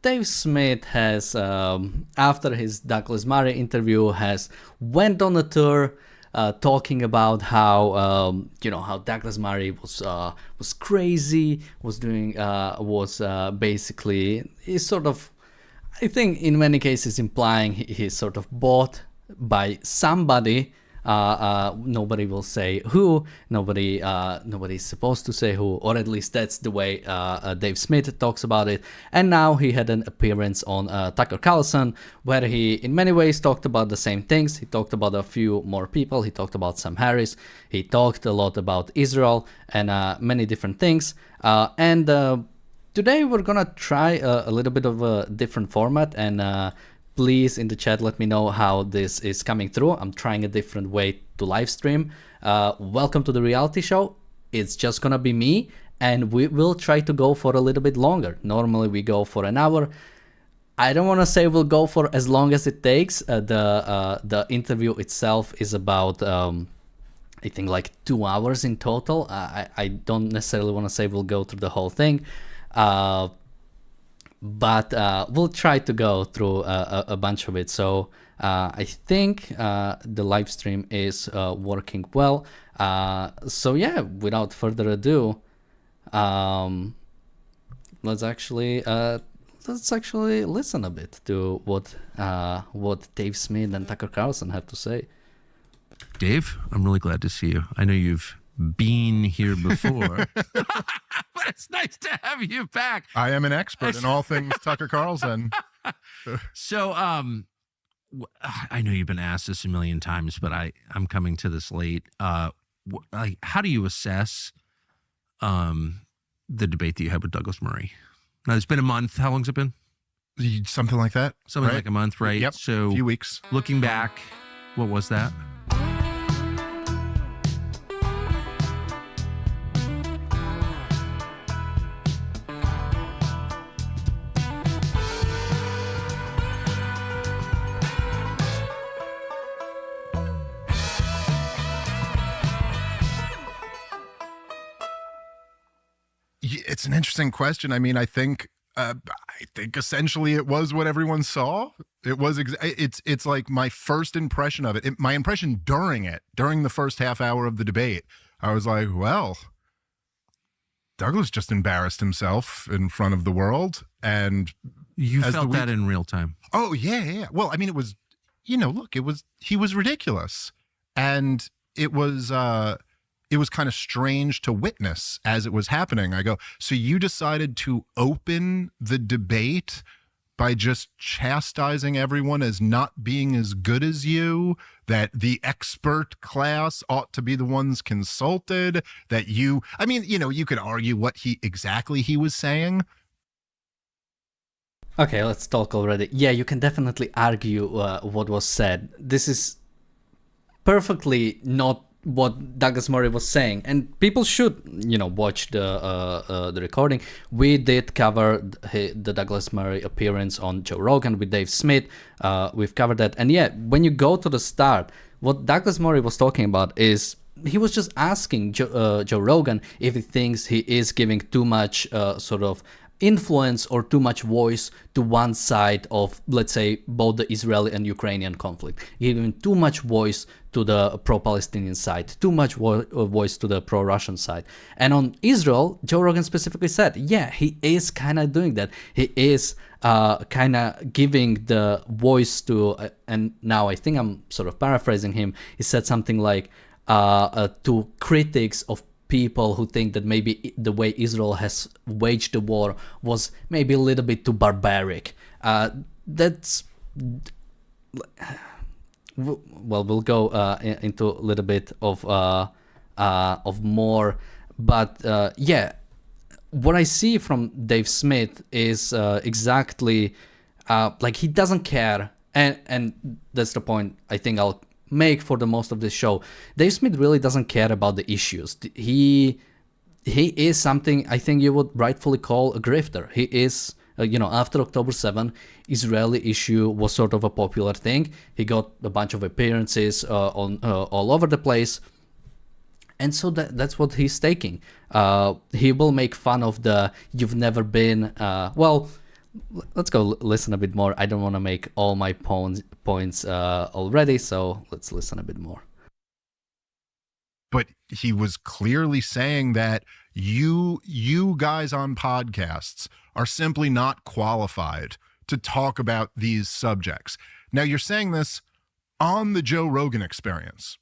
Dave Smith has, after his Douglas Murray interview, has went on a tour talking about how how Douglas Murray was crazy, was basically he's sort of, I think in many cases implying he's sort of bought by somebody. Nobody will say who. Nobody's supposed to say who, or at least that's the way Dave Smith talks about it. And now he had an appearance on Tucker Carlson, where he, in many ways, talked about the same things. He talked about a few more people. He talked about Sam Harris. He talked a lot about Israel and many different things. Today we're gonna try a little bit of a different format, and please in the chat let me know how this is coming through. I'm trying a different way to live stream. Welcome to the reality show. It's just gonna be me, and we will try to go for a little bit longer. Normally we go for an hour. I don't want to say we'll go for as long as it takes. The interview itself is about I think like 2 hours in total. I don't necessarily want to say we'll go through the whole thing. But we'll try to go through a bunch of it. So I think the live stream is working well. So yeah, without further ado, let's actually listen a bit to what Dave Smith and Tucker Carlson have to say. Dave, I'm really glad to see you. I know you've been here before, but it's nice to have you back. I am an expert in all things Tucker Carlson. So, I know you've been asked this a million times, but I'm coming to this late. How do you assess the debate that you had with Douglas Murray? Now, it's been a month. How long's it been? Something like that. Something like a month, right? Yep. So, a few weeks. Looking back, what was that? It's an interesting question. I mean, I think essentially it was what everyone saw. It was it's like my first impression of it. My impression during the first half hour of the debate, I was like, well, Douglas just embarrassed himself in front of the world, and you felt that in real time. Oh yeah. Well, I mean, it was, look, he was ridiculous, and it was kind of strange to witness as it was happening. I go, so you decided to open the debate by just chastising everyone as not being as good as you, that the expert class ought to be the ones consulted, you could argue what exactly he was saying. Okay, let's talk already. Yeah, you can definitely argue what was said. This is perfectly not what Douglas Murray was saying, and people should watch the recording. We did cover the Douglas Murray appearance on Joe Rogan with Dave Smith. We've covered that, and yeah, when you go to the start, what Douglas Murray was talking about is he was just asking Joe Rogan if he thinks he is giving too much sort of influence or too much voice to one side of, let's say, both the Israeli and Ukrainian conflict, giving too much voice to the pro-Palestinian side, too much voice to the pro-Russian side. And on Israel, Joe Rogan specifically said, yeah, he is kind of doing that. He is kind of giving the voice to, and now I think I'm sort of paraphrasing him, he said something like, to critics of people who think that maybe the way Israel has waged the war was maybe a little bit too barbaric. That's well, we'll go into a little bit of more, but yeah, what I see from Dave Smith is exactly like he doesn't care, and that's the point I think I'll make for the most of this show. Dave Smith really doesn't care about the issues. He is something I think you would rightfully call a grifter. He is, after October 7, Israeli issue was sort of a popular thing. He got a bunch of appearances on all over the place. And so that's what he's taking. He will make fun of the, you've never been, let's go listen a bit more. I don't want to make all my points already, so let's listen a bit more. But he was clearly saying that you guys on podcasts are simply not qualified to talk about these subjects. Now, you're saying this on the Joe Rogan Experience.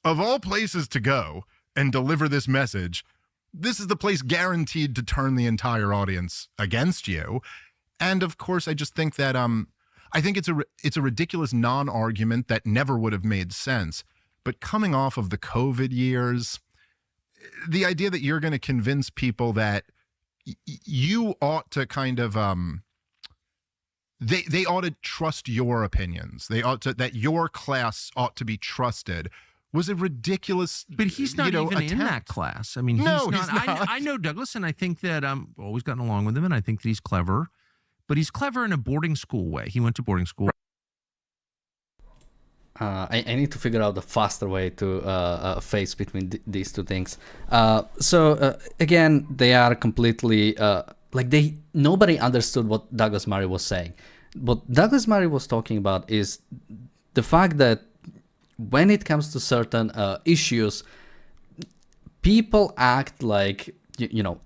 Of all places to go and deliver this message, this is the place guaranteed to turn the entire audience against you. And of course, I just think that I think it's a ridiculous non-argument that never would have made sense. But coming off of the COVID years, the idea that you're going to convince people that you ought to kind of they ought to trust your opinions. They ought to, that your class ought to be trusted, was a ridiculous. But he's not even attempt. in that class. I mean, he's not. I know Douglas, and I think that I've always gotten along with him, and I think that he's clever. But he's clever in a boarding school way. He went to boarding school. I need to figure out the faster way to face between these two things. Again, they are completely nobody understood what Douglas Murray was saying. What Douglas Murray was talking about is the fact that when it comes to certain issues, people act like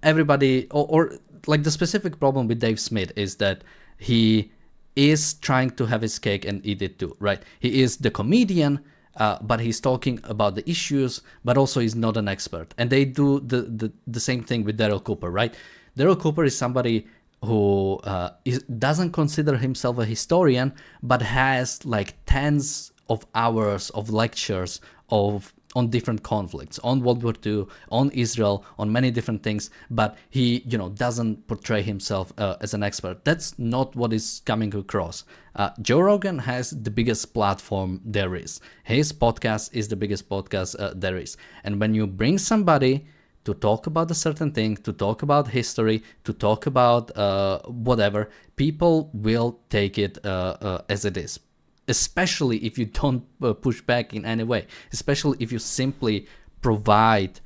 everybody, or like the specific problem with Dave Smith is that he is trying to have his cake and eat it too, right? He is the comedian, but he's talking about the issues, but also he's not an expert. And they do the same thing with Daryl Cooper, right? Daryl Cooper is somebody who doesn't consider himself a historian, but has like tens of hours of lectures on different conflicts, on World War II, on Israel, on many different things, but he, doesn't portray himself as an expert. That's not what is coming across. Joe Rogan has the biggest platform there is. His podcast is the biggest podcast there is. And when you bring somebody to talk about a certain thing, to talk about history, to talk about whatever, people will take it as it is. Especially if you don't push back in any way, especially if you simply provide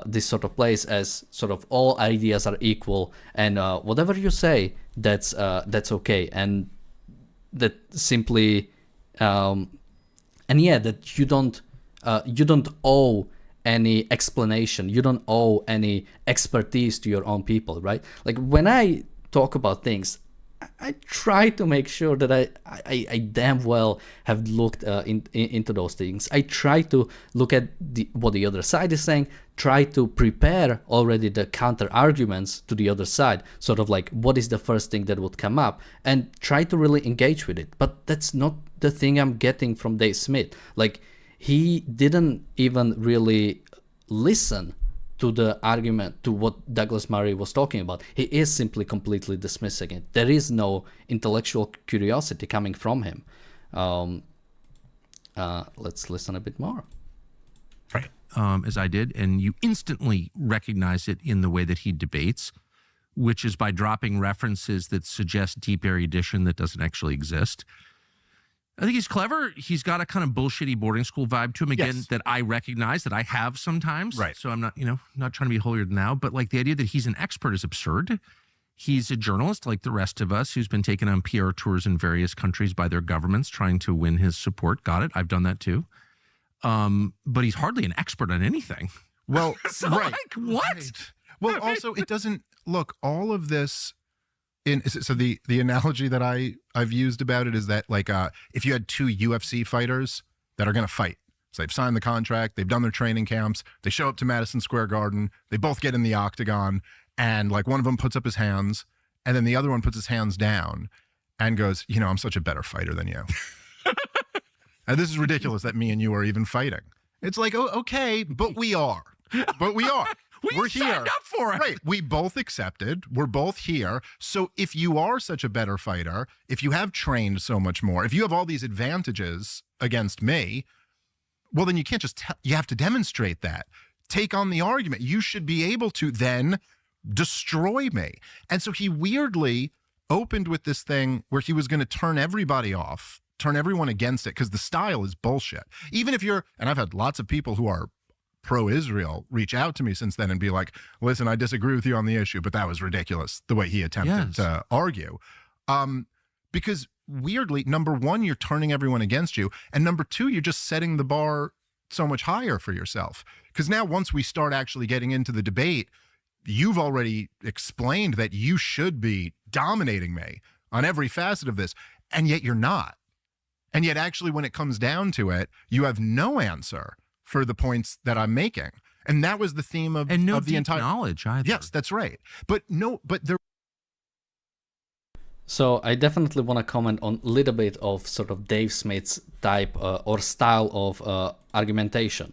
this sort of place as sort of all ideas are equal, and whatever you say, that's okay, and that simply that you don't owe any explanation, you don't owe any expertise to your own people, right? Like when I talk about things, I try to make sure that I damn well have looked into those things. I try to look at what the other side is saying, try to prepare already the counter arguments to the other side, sort of like what is the first thing that would come up, and try to really engage with it. But that's not the thing I'm getting from Dave Smith. Like, he didn't even really listen to the argument, to what Douglas Murray was talking about. He is simply completely dismissing it. There is no intellectual curiosity coming from him. Let's listen a bit more. Right. As I did, and you instantly recognize it in the way that he debates, which is by dropping references that suggest deep erudition that doesn't actually exist. I think he's clever. He's got a kind of bullshitty boarding school vibe to him, again, Yes. that I recognize, that I have sometimes. Right. So I'm not, not trying to be holier than thou, but like the idea that he's an expert is absurd. He's a journalist like the rest of us who's been taken on PR tours in various countries by their governments trying to win his support. Got it. I've done that too. But he's hardly an expert on anything. Well, So, right. like, what? Right. Well, also, it doesn't look, all of this so the analogy that I've used about it is that, like, if you had two UFC fighters that are going to fight, so they've signed the contract, they've done their training camps, they show up to Madison Square Garden, they both get in the octagon, and like one of them puts up his hands, and then the other one puts his hands down and goes, I'm such a better fighter than you. And this is ridiculous that me and you are even fighting. It's like, oh, okay, but we are. We're signed here. up for it. Right. We both accepted. We're both here. So if you are such a better fighter, if you have trained so much more, if you have all these advantages against me, well, then you can't just you have to demonstrate that. Take on the argument. You should be able to then destroy me. And so he weirdly opened with this thing where he was going to turn everybody off, turn everyone against it, because the style is bullshit. Even if you're, and I've had lots of people who are pro-Israel reach out to me since then and be like, listen, I disagree with you on the issue, but that was ridiculous the way he attempted to argue. Because weirdly, number one, you're turning everyone against you. And number two, you're just setting the bar so much higher for yourself. Because now once we start actually getting into the debate, you've already explained that you should be dominating me on every facet of this. And yet you're not. And yet actually when it comes down to it, you have no answer for the points that I'm making. And that was the theme of, and no of the deep entire knowledge either. Yes, that's right. But there. So I definitely want to comment on a little bit of sort of Dave Smith's type or style of argumentation.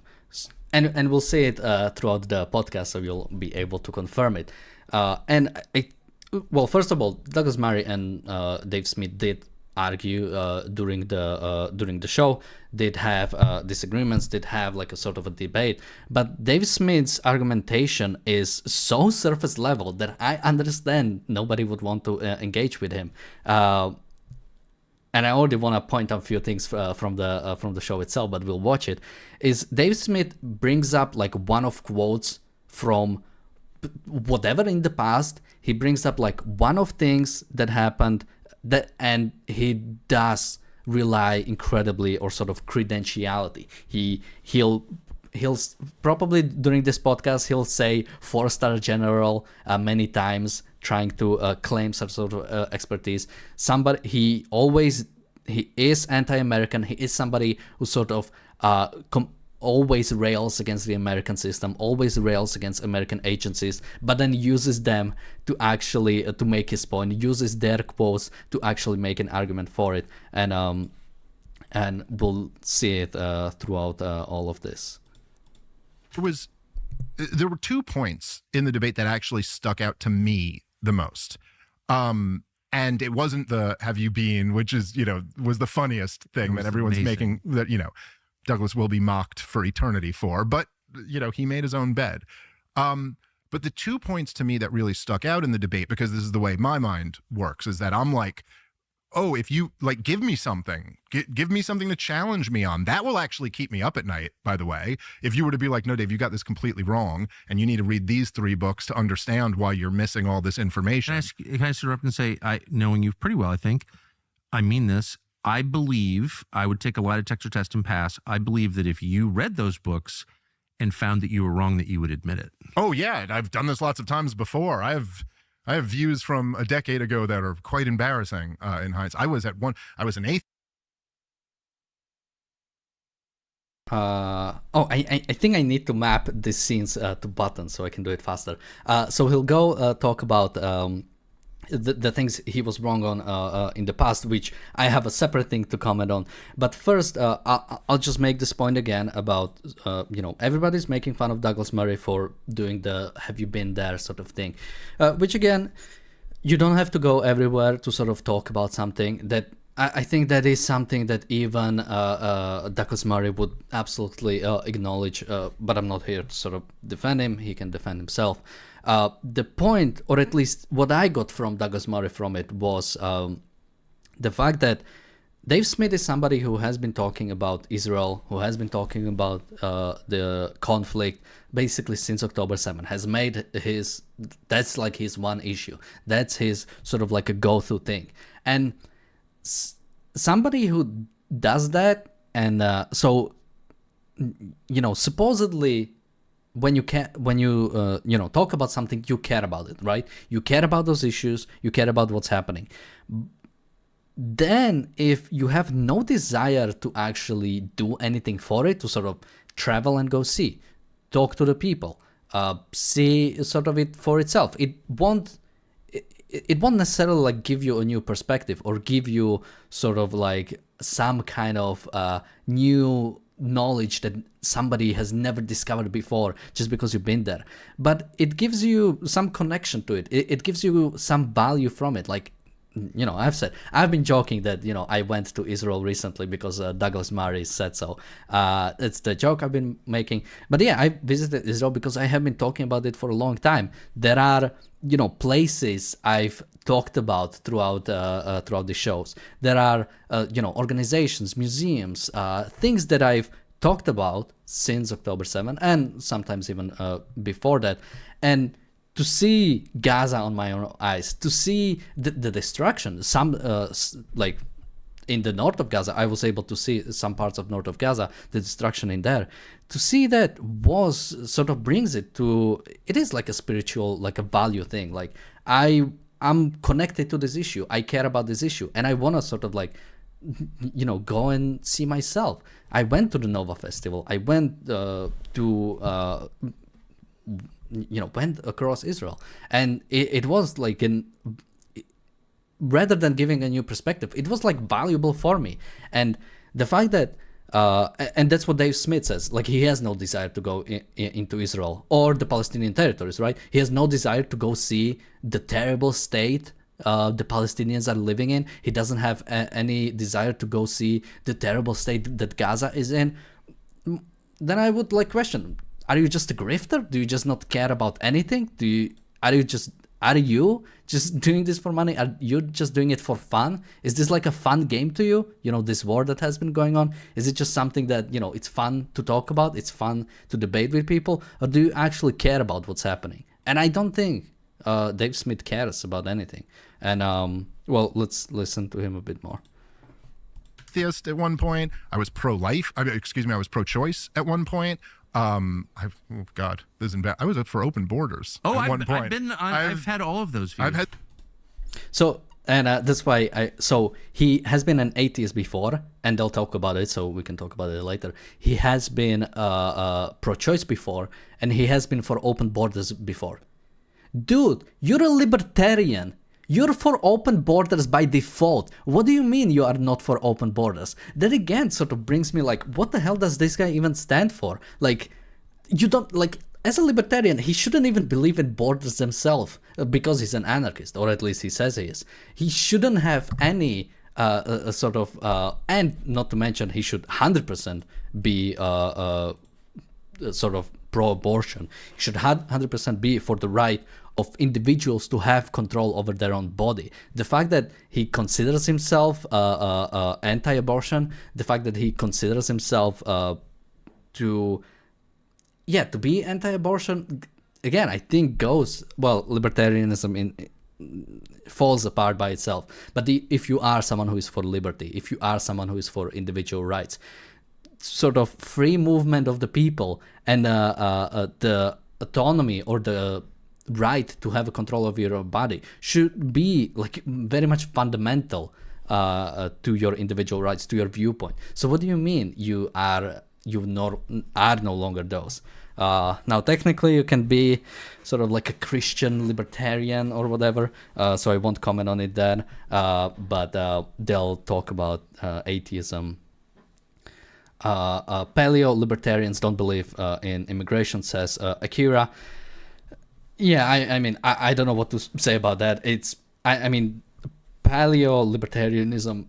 And we'll see it throughout the podcast, so you'll be able to confirm it. Well, first of all, Douglas Murray and Dave Smith did argue during the show, did have disagreements, did have like a sort of a debate. But Dave Smith's argumentation is so surface level that I understand nobody would want to engage with him. And I already want to point out a few things from the show itself, but we'll watch it. Is Dave Smith brings up like one-off quotes from whatever in the past. He brings up like one-off things that happened, and he does rely incredibly or sort of credentiality. He'll probably during this podcast he'll say 4-star general many times, trying to claim some sort of expertise. He is anti-American. He is somebody who sort of always rails against the American system, always rails against American agencies, but then uses them to actually to make his point, uses their quotes to actually make an argument for it, and we'll see it throughout all of this. There were 2 points in the debate that actually stuck out to me the most. And it wasn't the "have you been," which is, was the funniest thing that everyone's making, that, Douglas will be mocked for eternity for, but, he made his own bed. But the 2 points to me that really stuck out in the debate, because this is the way my mind works, is that I'm like, oh, if you like, give me something to challenge me on. That will actually keep me up at night, by the way. If you were to be like, no, Dave, you got this completely wrong, and you need to read these 3 books to understand why you're missing all this information. Can I interrupt and say, knowing you pretty well, I think, I mean this, I believe, I would take a lie detector test and pass. I believe that if you read those books and found that you were wrong, that you would admit it. Oh yeah, I've done this lots of times before. I have views from a decade ago that are quite embarrassing in hindsight. I was an eighth. I think I need to map these scenes to buttons so I can do it faster. So he'll go talk about the things he was wrong on in the past, which I have a separate thing to comment on. But first, I'll just make this point again about, everybody's making fun of Douglas Murray for doing the "have you been there" sort of thing, which again, you don't have to go everywhere to sort of talk about something that I think that is something that even Douglas Murray would absolutely acknowledge, but I'm not here to sort of defend him. He can defend himself. The point, or at least what I got from Douglas Murray from it, was the fact that Dave Smith is somebody who has been talking about Israel, who has been talking about the conflict basically since October 7, has made that's like his one issue. That's his sort of like a go-to thing. And somebody who does that, and supposedly when you talk about something, you care about it, right? You care about those issues, you care about what's happening. Then if you have no desire to actually do anything for it, to sort of travel and go see, talk to the people, see sort of it for itself, it won't necessarily like give you a new perspective or give you sort of like some kind of new knowledge that somebody has never discovered before just because you've been there. But it gives you some connection to it. It gives you some value from it. Like, I've been joking that, I went to Israel recently because Douglas Murray said so. It's the joke I've been making. But yeah, I visited Israel because I have been talking about it for a long time. There are, places I've talked about throughout the shows. There are, organizations, museums, things that I've talked about since October 7 and sometimes even before that. And to see Gaza on my own eyes, to see the destruction. Some like in the north of Gaza, I was able to see some parts of north of Gaza, the destruction in there. To see that was sort of brings it to, it is like a spiritual, like a value thing. Like I'm connected to this issue. I care about this issue, and I want to sort of like, you know, go and see myself. I went to the Nova Festival. I went went across Israel, and it was like rather than giving a new perspective, it was like valuable for me. And the fact that and that's what Dave Smith says, like he has no desire to go into Israel or the Palestinian territories, right? He has no desire to go see the terrible state the Palestinians are living in. He doesn't have any desire to go see the terrible state that Gaza is in. Then I would like question, are you just a grifter? Do you just not care about anything? Are you just doing this for money? Are you just doing it for fun? Is this like a fun game to you? You know, this war that has been going on? Is it just something that, you know, it's fun to talk about? It's fun to debate with people? Or do you actually care about what's happening? And I don't think Dave Smith cares about anything. And, well, let's listen to him a bit more. Theist at one point. I was pro-life. I was pro-choice at one point. God, this is bad. I was up for open borders. Oh, at one point. I've had all of those views. So, and that's why so he has been an atheist before, and they'll talk about it, so we can talk about it later. He has been pro-choice before, and he has been for open borders before. Dude, you're a libertarian. You're for open borders by default. What do you mean you are not for open borders? That again sort of brings me like, what the hell does this guy even stand for? Like, you don't, like, as a libertarian, he shouldn't even believe in borders themselves because he's an anarchist, or at least he says he is. He shouldn't have any sort of, and not to mention, he should 100% be sort of pro-abortion. He should 100% be for the right of individuals to have control over their own body. The fact that he considers himself anti-abortion, the fact that he considers himself to be anti-abortion, again, I think goes, well, libertarianism falls apart by itself. But if you are someone who is for liberty, if you are someone who is for individual rights, sort of free movement of the people and the autonomy or the right to have a control over your own body should be like very much fundamental to your individual rights, to your viewpoint. So what do you mean you are no longer those? Now technically you can be sort of like a Christian libertarian or whatever, so I won't comment on it then, but they'll talk about atheism. Paleo libertarians don't believe in immigration, says Akira. Yeah, I mean, I don't know what to say about that. I mean, paleo libertarianism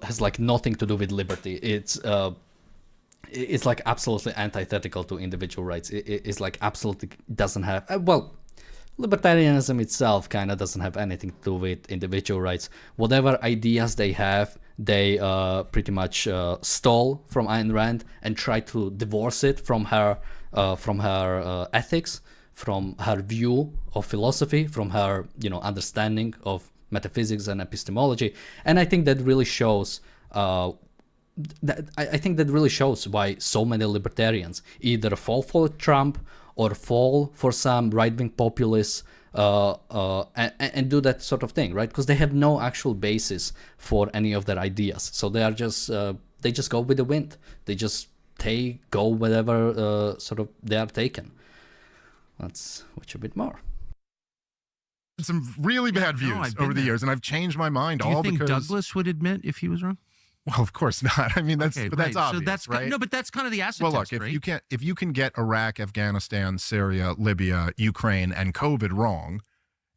has like nothing to do with liberty. It's like absolutely antithetical to individual rights. It's like absolutely doesn't have, well, libertarianism itself kind of doesn't have anything to do with individual rights. Whatever ideas they have, they pretty much stole from Ayn Rand and try to divorce it from her ethics, from her view of philosophy, from her, you know, understanding of metaphysics and epistemology. And I think that really shows I think that really shows why so many libertarians either fall for Trump or fall for some right-wing populists and do that sort of thing, right? Because they have no actual basis for any of their ideas. So they are just they just go with the wind. They just go wherever sort of they are taken. Let's watch a bit more. Some really bad views over the years, and I've changed my mind. Do you think Douglas would admit if he was wrong? Well, of course not. I mean, that's obvious, so that's right? No, but that's kind of the acid well, test, look, right? if you can get Iraq, Afghanistan, Syria, Libya, Ukraine, and COVID wrong,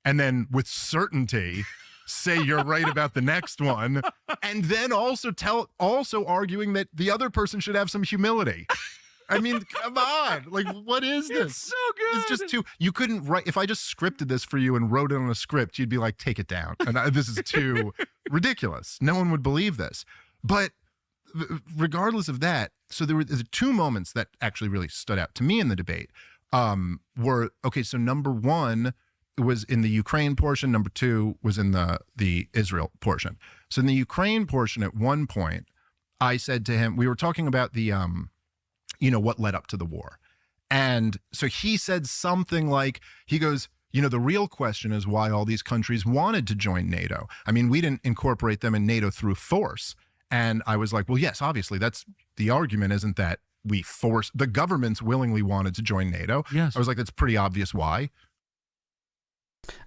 and then with certainty say you're right about the next one, and then also arguing that the other person should have some humility. I mean, come on. Like, what is this? It's so good. It's just you couldn't write. If I just scripted this for you and wrote it on a script, you'd be like, take it down. And this is too ridiculous. No one would believe this. But regardless of that, so there were two moments that actually really stood out to me in the debate. were okay. So number one was in the Ukraine portion. Number two was in the Israel portion. So in the Ukraine portion, at one point, I said to him, we were talking about the what led up to the war, and so he said something like, he goes, the real question is why all these countries wanted to join NATO. I mean, we didn't incorporate them in NATO through force. And I was like, well, yes, obviously, that's the argument, isn't that we forced, the governments willingly wanted to join NATO. Yes. I was like, that's pretty obvious why.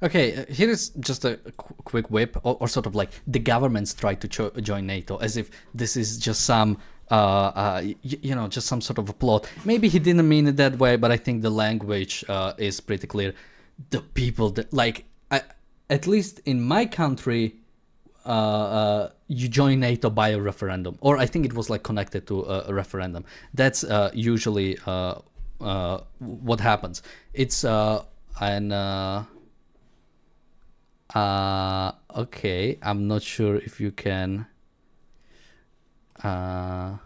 Okay, here is just a quick whip, or sort of like the governments tried to join NATO, as if this is just some, just some sort of a plot. Maybe he didn't mean it that way, but I think the language is pretty clear. The people that, like, at least in my country, you join NATO by a referendum, or I think it was like connected to a referendum. That's usually what happens. It's okay, I'm not sure if you can. All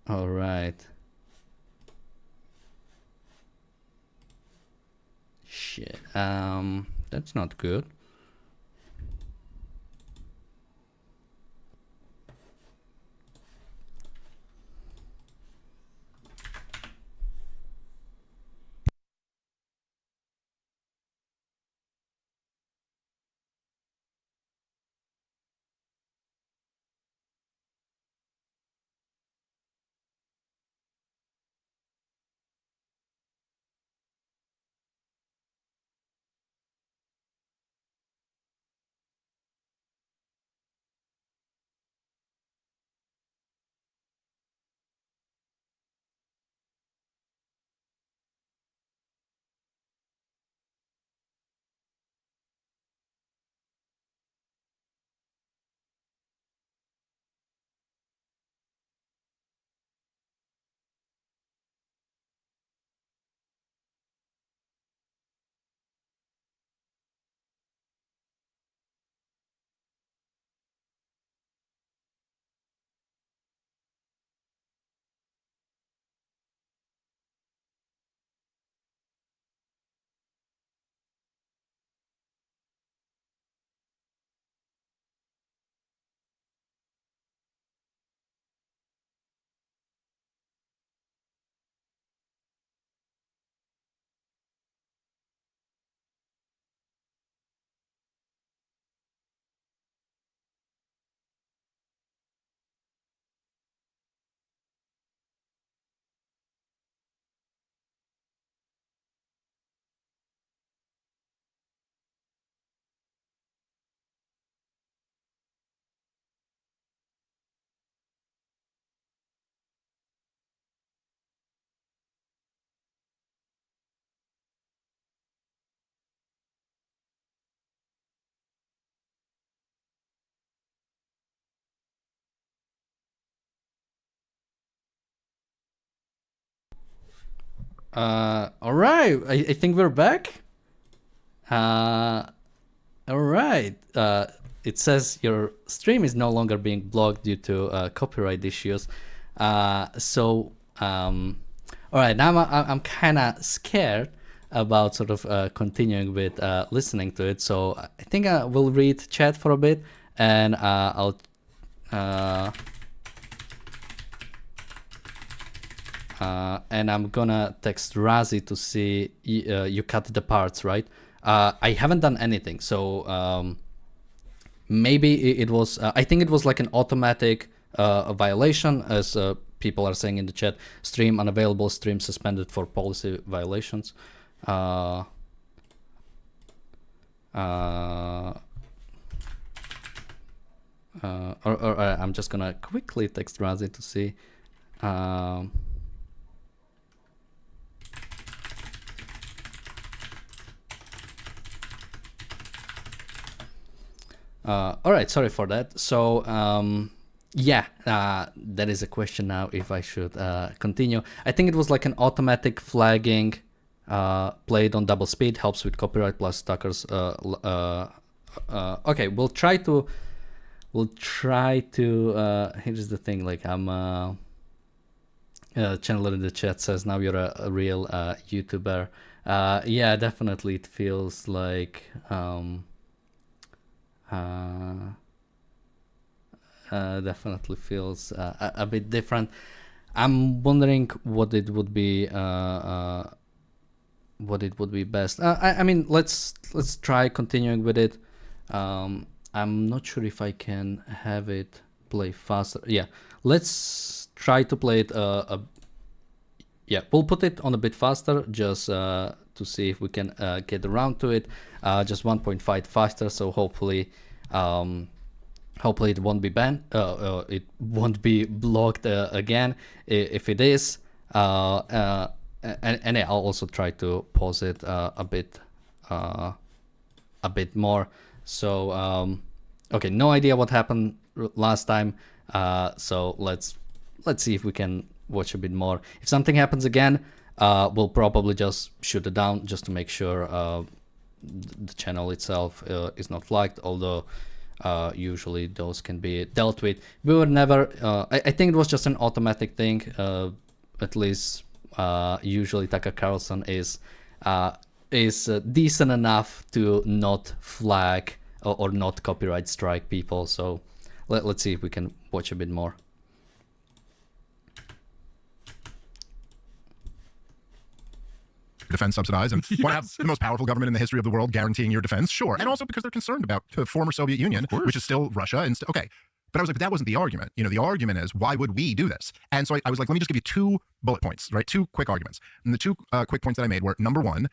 right. Shit. That's not good. All right. I think we're back. All right. It says your stream is no longer being blocked due to copyright issues. All right. Now I'm kind of scared about sort of continuing with listening to it. So I think I will read chat for a bit, and I'll. And I'm gonna text Razi to see you cut the parts, right? I haven't done anything, so maybe it was. I think it was like an automatic violation, as people are saying in the chat. Stream unavailable, stream suspended for policy violations. Or I'm just gonna quickly text Razi to see. All right, sorry for that. So yeah, that is a question now if I should continue. I think it was like an automatic flagging played on double speed, helps with copyright plus stalkers. Okay, we'll try to here's the thing, like I'm Chandler in the chat says, now you're a real YouTuber. Yeah, definitely it feels like definitely feels a bit different. I'm wondering what it would be best. I mean, let's try continuing with it. I'm not sure if I can have it play faster. Yeah, let's try to play it yeah, we'll put it on a bit faster just to see if we can get around to it. Just 1.5 faster, so hopefully it won't be banned. It won't be blocked again. If it is, and I'll also try to pause it a bit more. So okay, no idea what happened last time. So let's see if we can watch a bit more. If something happens again, we'll probably just shoot it down just to make sure the channel itself is not flagged, although usually those can be dealt with. We were never I think it was just an automatic thing. At least usually Tucker Carlson is decent enough to not flag or not copyright strike people. So let's see if we can watch a bit more. Defense subsidized and want to have the most powerful government in the history of the world guaranteeing your defense, sure. And also because they're concerned about the former Soviet Union, which is still Russia. And okay, but I was like, but that wasn't the argument. You know, the argument is, why would we do this? And so I was like, let me just give you 2 bullet points, right? 2 quick arguments. And the 2 quick points that I made were, number 1,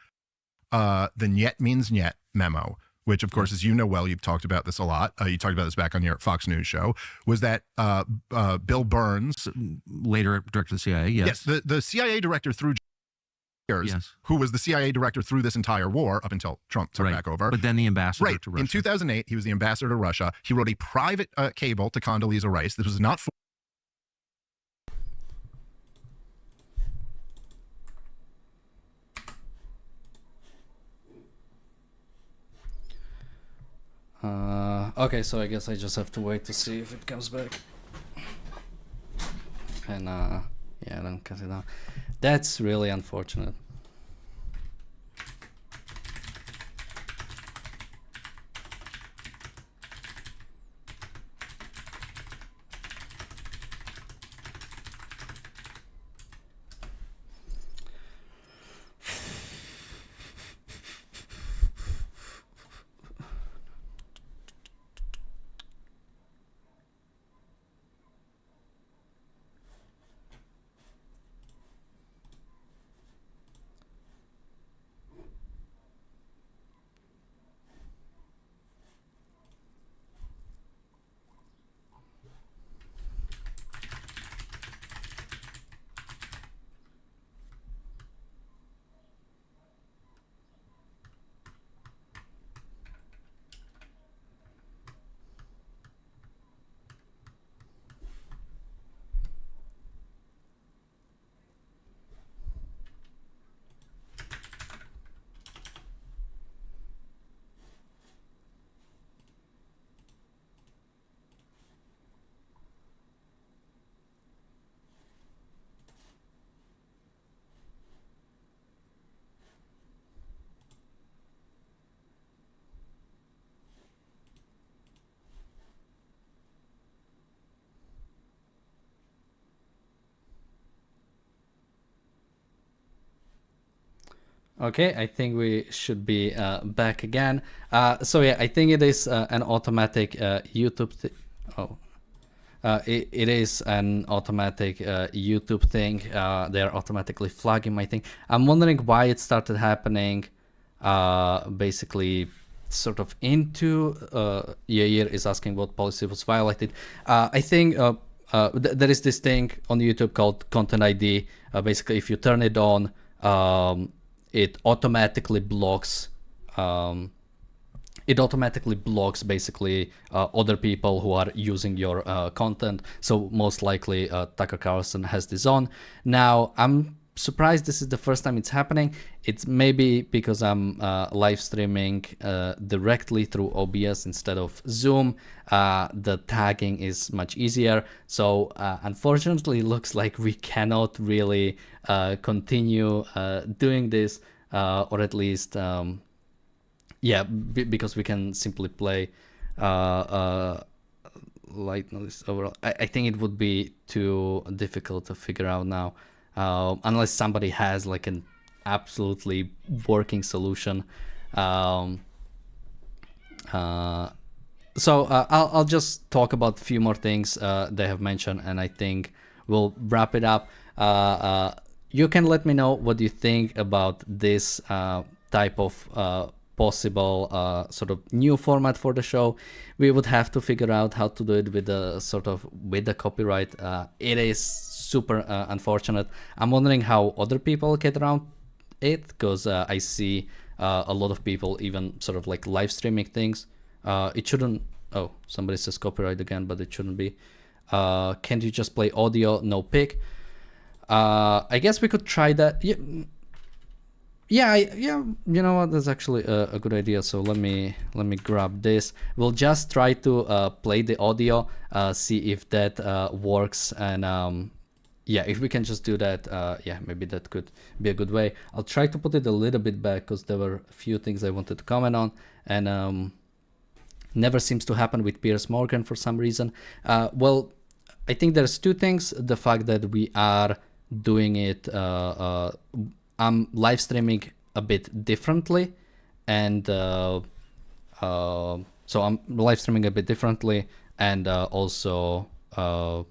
the "Nyet means Nyet" memo, which, of course, as you know well, you've talked about this a lot. You talked about this back on your Fox News show, was that Bill Burns, later director of the CIA, yes. Yes, the CIA director through years, who was the CIA director through this entire war up until Trump took back over. But then the ambassador to Russia. In 2008, he was the ambassador to Russia. He wrote a private cable to Condoleezza Rice. This was not for okay, so I guess I just have to wait to see if it comes back. And yeah, then cut it down. That's really unfortunate. Okay, I think we should be back again. So yeah, I think it is an automatic YouTube it is an automatic YouTube thing. They're automatically flagging my thing. I'm wondering why it started happening basically sort of into Yair is asking what policy was violated. I think there is this thing on YouTube called Content ID. Basically, if you turn it on, it automatically blocks basically other people who are using your content. So most likely Tucker Carlson has this on. Now I'm surprised this is the first time it's happening. It's maybe because I'm live streaming directly through OBS instead of Zoom. The tagging is much easier. So unfortunately, it looks like we cannot really continue doing this, or at least, because we can simply play light noise overall. I think it would be too difficult to figure out now. Unless somebody has like an absolutely working solution. So I'll just talk about a few more things they have mentioned, and I think we'll wrap it up. You can let me know what you think about this type of possible sort of new format for the show. We would have to figure out how to do it with the copyright. It is super unfortunate. I'm wondering how other people get around it, because I see a lot of people even sort of like live streaming things. It shouldn't. Oh, somebody says copyright again, but it shouldn't be. Can't you just play audio, no pic? I guess we could try that. Yeah, you know what? That's actually a good idea. So let me grab this. We'll just try to play the audio, see if that works, and if we can just do that, maybe that could be a good way. I'll try to put it a little bit back because there were a few things I wanted to comment on, and never seems to happen with Piers Morgan for some reason. Well, I think there's two things: the fact that we are doing it. I'm live streaming a bit differently, and so I'm live streaming a bit differently, and also I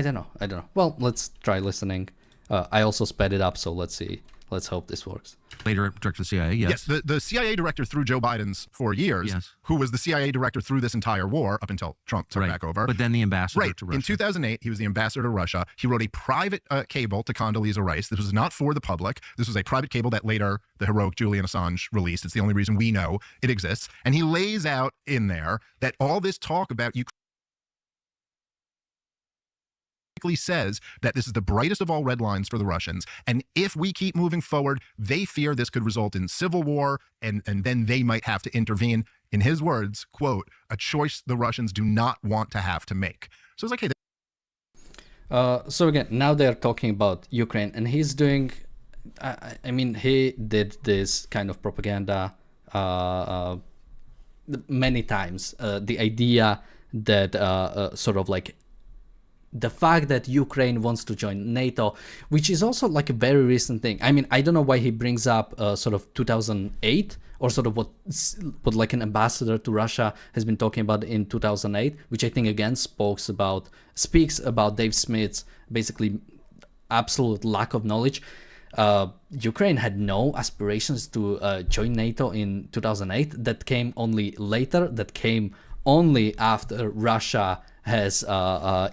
don't know. Well, let's try listening. I also sped it up, so let's see. Let's hope this works. Later, director of the CIA, yes. Yes, the CIA director through Joe Biden's 4 years, Yes. who was the CIA director through this entire war up until Trump took back over. But then the ambassador Right. to Russia. In 2008, he was the ambassador to Russia. He wrote a private cable to Condoleezza Rice. This was not for the public. This was a private cable that later the heroic Julian Assange released. It's the only reason we know it exists. And he lays out in there that all this talk about Ukraine says that this is the brightest of all red lines for the Russians, and if we keep moving forward, they fear this could result in civil war, and then they might have to intervene. In his words, quote, a choice the Russians do not want to have to make. So it's like, hey. So again, now they're talking about Ukraine, and he's doing, I mean, he did this kind of propaganda many times. The idea that sort of like the fact that Ukraine wants to join NATO, which is also like a very recent thing. I mean, I don't know why he brings up sort of 2008, or sort of what like an ambassador to Russia has been talking about in 2008, which I think again speaks about Dave Smith's basically absolute lack of knowledge. Ukraine had no aspirations to join NATO in 2008. That came only later. That came only after Russia has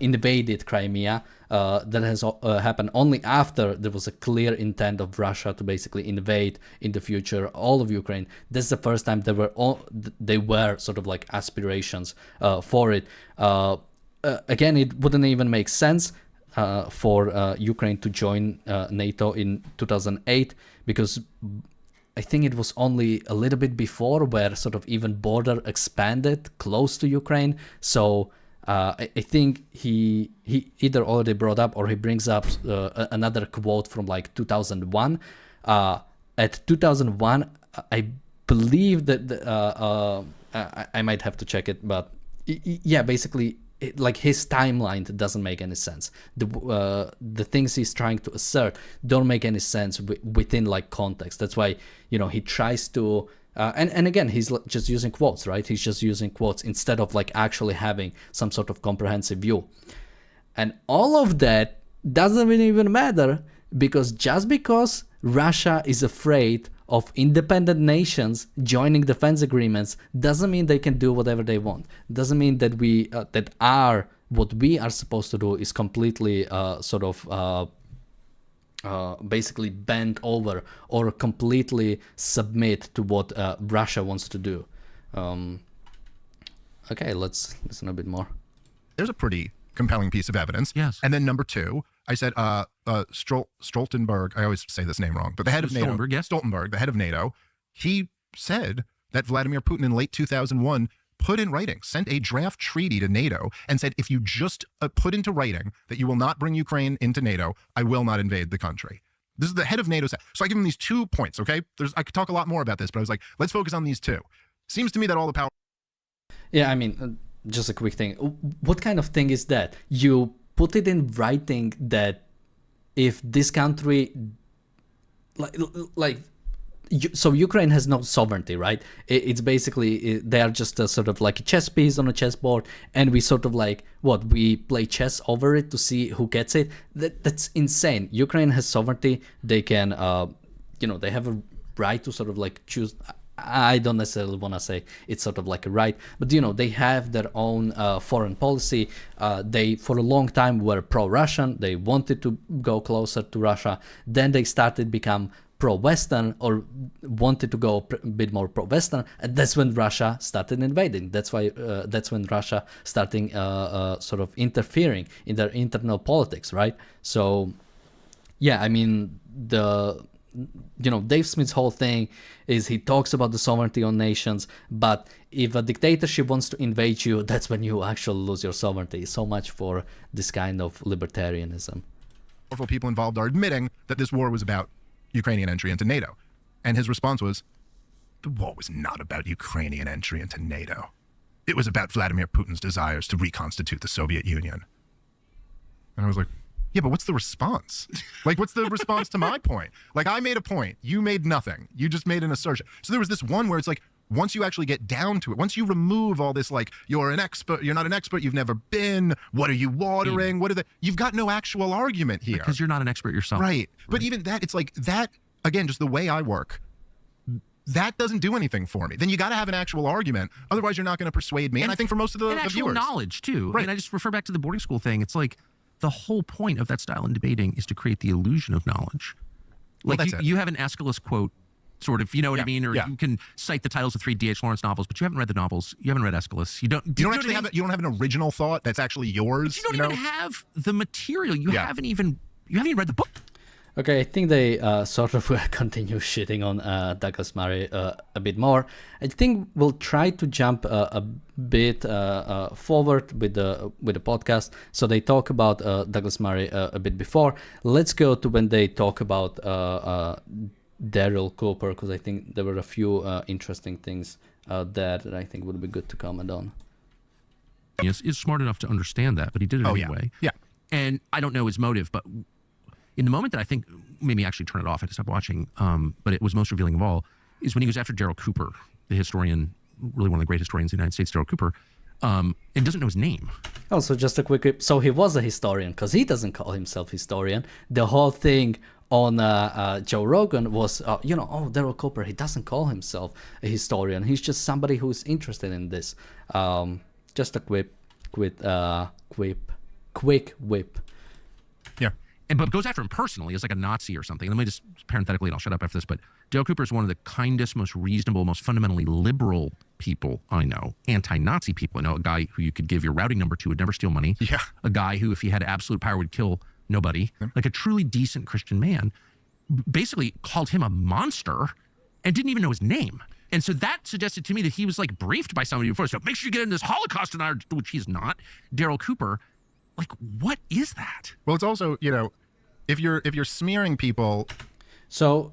invaded Crimea. That has happened only after there was a clear intent of Russia to basically invade in the future all of Ukraine. This is the first time they were sort of like aspirations for it. Again, it wouldn't even make sense for Ukraine to join NATO in 2008, because I think it was only a little bit before where sort of even border expanded close to Ukraine. So I think he either already brought up or he brings up another quote from like 2001. At 2001, I believe that I might have to check it, but yeah, basically, like his timeline doesn't make any sense. The things he's trying to assert don't make any sense within like context. That's why, you know, he tries to. And again, he's just using quotes, right? He's just using quotes instead of like actually having some sort of comprehensive view. And all of that doesn't even matter, because just because Russia is afraid of independent nations joining defense agreements doesn't mean they can do whatever they want. Doesn't mean that what we are supposed to do is completely basically bend over or completely submit to what Russia wants to do. Okay, let's listen a bit more. There's a pretty compelling piece of evidence. Yes. And then number two, I said, Stoltenberg, I always say this name wrong, but the head of NATO, Stoltenberg, yes. Stoltenberg, the head of NATO, he said that Vladimir Putin in late 2001 put in writing, sent a draft treaty to NATO and said, if you just put into writing that you will not bring Ukraine into NATO, I will not invade the country. This is the head of NATO. So I give him these 2 points, okay? I could talk a lot more about this, but I was like, let's focus on these 2. Seems to me that all the power... Yeah, I mean, just a quick thing. What kind of thing is that? You put it in writing that if this country... So Ukraine has no sovereignty, right? It's basically, they are just a sort of like a chess piece on a chessboard, and we sort of like, we play chess over it to see who gets it? That's insane. Ukraine has sovereignty. They can, they have a right to sort of like choose. I don't necessarily want to say it's sort of like a right, but they have their own foreign policy. They for a long time were pro-Russian. They wanted to go closer to Russia. Then they started become pro-Western, or wanted to go a bit more pro-Western, and that's when Russia started invading. That's when Russia starting sort of interfering in their internal politics, right? So yeah, I mean, Dave Smith's whole thing is he talks about the sovereignty on nations, but if a dictatorship wants to invade you, that's when you actually lose your sovereignty. So much for this kind of libertarianism. Powerful people involved are admitting that this war was about Ukrainian entry into NATO. And his response was, the war was not about Ukrainian entry into NATO. It was about Vladimir Putin's desires to reconstitute the Soviet Union. And I was like, yeah, but what's the response? Like, what's the response to my point? Like, I made a point. You made nothing. You just made an assertion. So there was this one where it's like, once you actually get down to it, once you remove all this, like, you're an expert, you're not an expert, you've never been, what are you watering, what are the, you've got no actual argument here. Because you're not an expert yourself. Right. But even that, it's like that, again, just the way I work, that doesn't do anything for me. Then you got to have an actual argument. Otherwise, you're not going to persuade me. And I think for most of the actual viewers. Knowledge, too. Right. I mean, I just refer back to the boarding school thing. It's like the whole point of that style in debating is to create the illusion of knowledge. Like, well, you have an Aeschylus quote, sort of, you know what I mean? Or you can cite the titles of 3 D.H. Lawrence novels, but you haven't read the novels. You haven't read Aeschylus. You don't actually have you don't have an original thought that's actually yours. But you don't even have the material. You haven't even read the book. Okay, I think they sort of continue shitting on Douglas Murray a bit more. I think we'll try to jump a bit forward with the podcast. So they talk about Douglas Murray a bit before. Let's go to when they talk about Daryl Cooper, because I think there were a few interesting things that I think would be good to comment on. Is smart enough to understand that, but he did it anyway. Yeah. And I don't know his motive, but in the moment that I think made me actually turn it off, I had to stop watching, but it was most revealing of all, is when he goes after Daryl Cooper, the historian, really one of the great historians of the United States, Daryl Cooper, and doesn't know his name. Also, just a quick, so he was a historian, because he doesn't call himself historian. The whole thing on Joe Rogan was, Daryl Cooper, he doesn't call himself a historian. He's just somebody who's interested in this. Just a quick whip. Yeah. But goes after him personally as like a Nazi or something. Let me just parenthetically, and I'll shut up after this, but Dale Cooper is one of the kindest, most reasonable, most fundamentally liberal people I know, anti-Nazi people I know, a guy who you could give your routing number to would never steal money, a guy who, if he had absolute power, would kill nobody, like a truly decent Christian man, basically called him a monster and didn't even know his name. And so that suggested to me that he was like briefed by somebody before, so make sure you get in this Holocaust denier, which he's not. Daryl Cooper, like, what is that? Well, it's also, if you're smearing people. So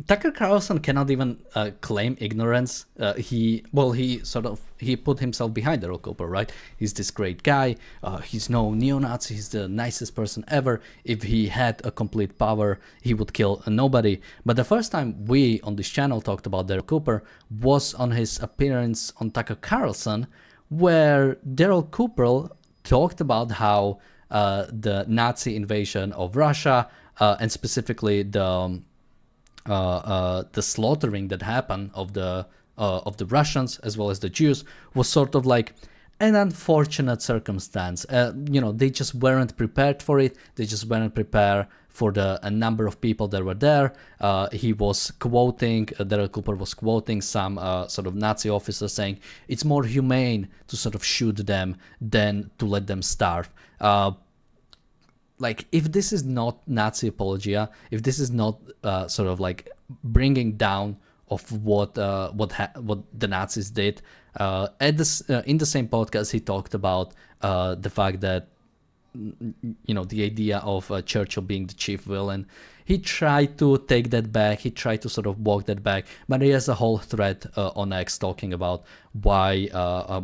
Tucker Carlson cannot even claim ignorance. He put himself behind Daryl Cooper, right? He's this great guy. He's no neo-Nazi. He's the nicest person ever. If he had a complete power, he would kill nobody. But the first time we on this channel talked about Daryl Cooper was on his appearance on Tucker Carlson, where Daryl Cooper talked about how the Nazi invasion of Russia and specifically the slaughtering that happened of the Russians as well as the Jews was sort of like an unfortunate circumstance. They just weren't prepared for it. They just weren't prepared for a number of people that were there. Daryl Cooper was quoting some sort of Nazi officer saying it's more humane to sort of shoot them than to let them starve. like, if this is not Nazi apologia, if this is not sort of like bringing down of what the Nazis did, in the same podcast he talked about the fact that, you know, the idea of Churchill being the chief villain. He tried to take that back. He tried to sort of walk that back. But he has a whole thread on X talking about why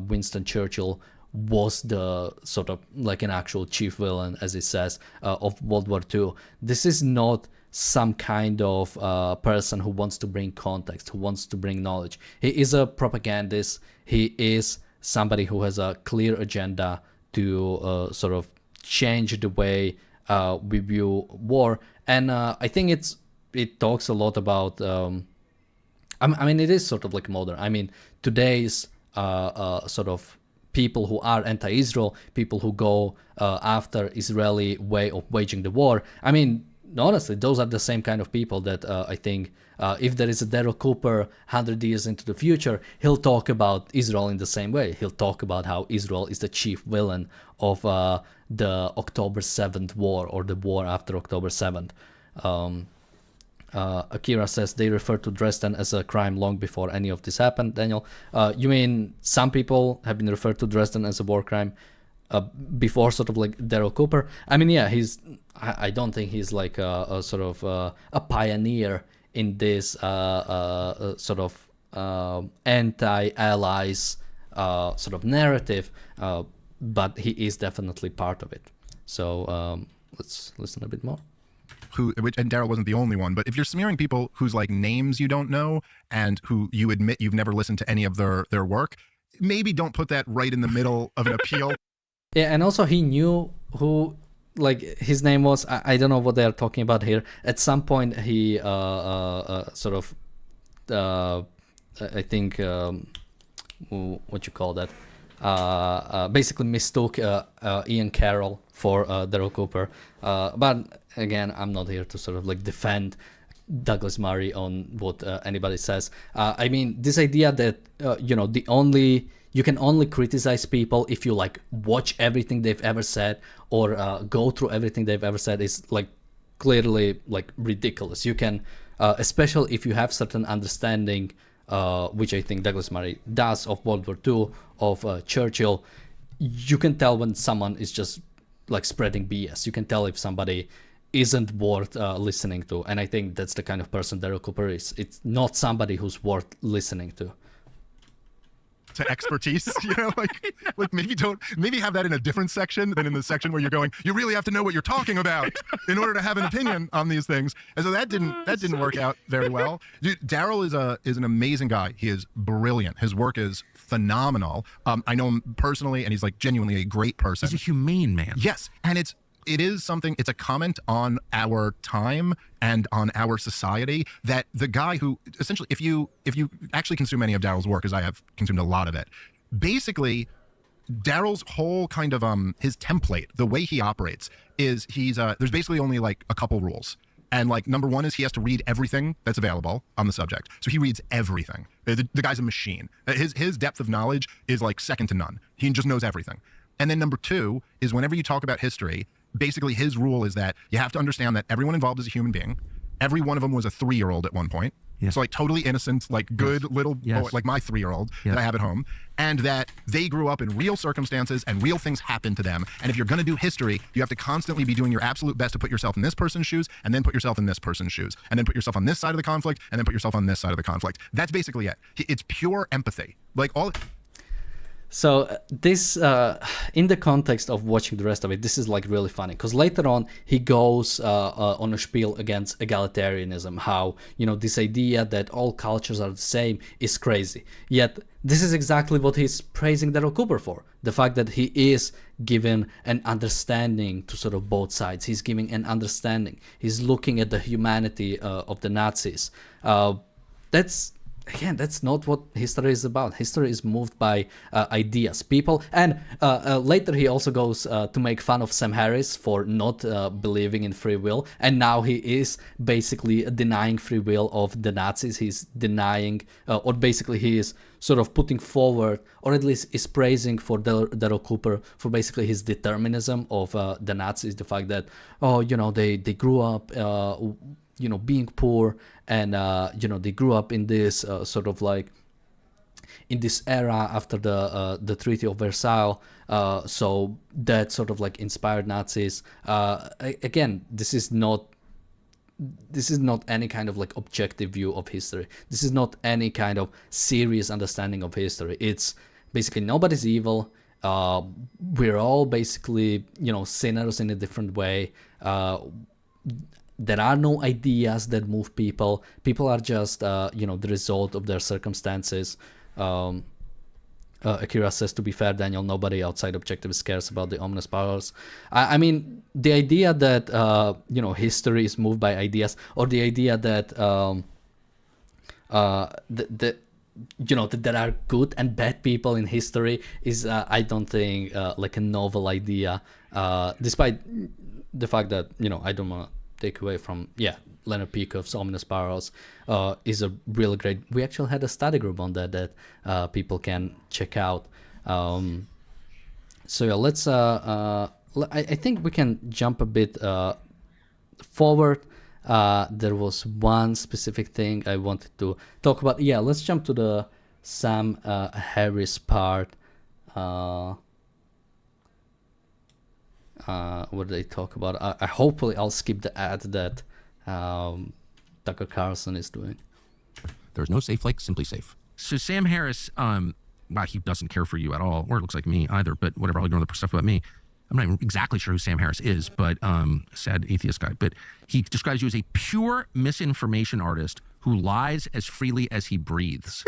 Winston Churchill was the sort of like an actual chief villain, as he says, of World War II. This is not some kind of person who wants to bring context, who wants to bring knowledge. He is a propagandist. He is somebody who has a clear agenda to sort of change the way we view war. And I think it talks a lot about I mean, it is sort of like modern. I mean, today's sort of people who are anti-Israel, people who go after Israeli way of waging the war, I mean, honestly, those are the same kind of people that I think if there is a Daryl Cooper 100 years into the future, he'll talk about Israel in the same way. He'll talk about how Israel is the chief villain of the October 7th war, or the war after October 7th. Akira says they refer to Dresden as a crime long before any of this happened. Daniel, you mean some people have been referred to Dresden as a war crime before sort of like Daryl Cooper? I mean, yeah, I don't think he's like a sort of a pioneer in this sort of anti-allies sort of narrative, but he is definitely part of it. So let's listen a bit more. And Daryl wasn't the only one, but if you're smearing people whose like names you don't know and who you admit you've never listened to any of their work, maybe don't put that right in the middle of an appeal. Yeah, and also he knew who, like, his name was. I don't know what they're talking about here. At some point, he sort of, I think, what you call that, basically mistook Ian Carroll for Daryl Cooper. But again, I'm not here to sort of like defend Douglas Murray on what anybody says. I mean, this idea that you know, you can only criticize people if you like watch everything they've ever said or go through everything they've ever said is like clearly like ridiculous. You can, especially if you have certain understanding, which I think Douglas Murray does, of World War II, of Churchill, you can tell when someone is just like spreading BS. You can tell if somebody isn't worth listening to, and I think that's the kind of person Daryl Cooper is. It's not somebody who's worth listening to expertise, you know, like maybe have that in a different section than in the section where you're going, you really have to know what you're talking about in order to have an opinion on these things. And so that didn't work out very well. Dude, Daryl is an amazing guy. He is brilliant. His work is phenomenal. I know him personally, and he's like genuinely a great person. He's a humane man. Yes, and it is something, it's a comment on our time and on our society that the guy who essentially, if you actually consume any of Daryl's work, as I have consumed a lot of it, basically Daryl's whole kind of his template, the way he operates is there's basically only like a couple rules. And like number one is he has to read everything that's available on the subject. So he reads everything. The guy's a machine. His depth of knowledge is like second to none. He just knows everything. And then number two is whenever you talk about history, basically his rule is that you have to understand that everyone involved is a human being. Every one of them was a 3-year-old at one point. Yes. So like totally innocent, like good little, like my 3-year-old that I have at home. And that they grew up in real circumstances and real things happened to them. And if you're going to do history, you have to constantly be doing your absolute best to put yourself in this person's shoes and then put yourself in this person's shoes and then put yourself on this side of the conflict and then put yourself on this side of the conflict. That's basically it. It's pure empathy. Like all... So this, in the context of watching the rest of it, this is like really funny because later on he goes on a spiel against egalitarianism, how, you know, this idea that all cultures are the same is crazy. Yet this is exactly what he's praising Daryl Cooper for. The fact that he is giving an understanding to sort of both sides. He's giving an understanding. He's looking at the humanity of the Nazis. That's again, that's not what history is about. History is moved by ideas, people, and later he also goes to make fun of Sam Harris for not believing in free will, and now he is basically denying free will of the Nazis. He's denying, or basically he is sort of putting forward, or at least is praising for Daryl Cooper for basically his determinism of the Nazis, the fact that, oh, you know, they grew up you know, being poor, and you know, they grew up in this sort of like in this era after the Treaty of Versailles, so that sort of like inspired Nazis. Again, this is not any kind of like objective view of history. This is not any kind of serious understanding of history. It's basically nobody's evil. We're all basically, you know, sinners in a different way. There are no ideas that move people. People are just, you know, the result of their circumstances. Akira says, to be fair, Daniel, nobody outside objectivists cares about the ominous powers. I mean, the idea that, you know, history is moved by ideas, or the idea that, you know, that there are good and bad people in history is, I don't think, like a novel idea, despite the fact that, you know, I don't want to take away from, Leonard Peikoff's Ominous Powers is a really great. We actually had a study group on that people can check out. So yeah, let's. I think we can jump a bit forward. There was one specific thing I wanted to talk about. Yeah, let's jump to the Sam Harris part. What did they talk about? I hopefully I'll skip the ad that Tucker Carlson is doing. There's no safe like Simply Safe. So Sam Harris, well, he doesn't care for you at all, or it looks like me either, but whatever, I'll ignore the stuff about me. I'm not even exactly sure who Sam Harris is, but sad atheist guy. But he describes you as a pure misinformation artist who lies as freely as he breathes.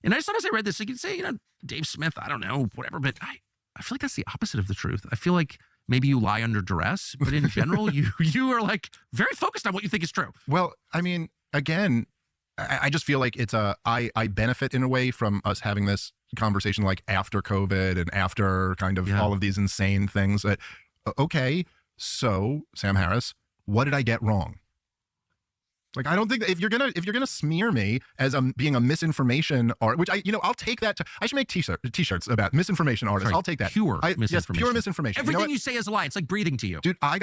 And I just thought as I read this, you could say, you know, Dave Smith, I don't know, whatever, but I feel like that's the opposite of the truth. I feel like maybe you lie under duress, but in general, you are like very focused on what you think is true. Well, I mean, again, I just feel like it's I benefit in a way from us having this conversation like after COVID and after kind of all of these insane things that, okay, so Sam Harris, what did I get wrong? Like, I don't think that if you're gonna smear me as being a misinformation art, which I'll take that. I should make t-shirts about misinformation artists. Sorry, I'll take that. Pure misinformation. Yes, pure misinformation. Everything you say is a lie. It's like breathing to you, dude. I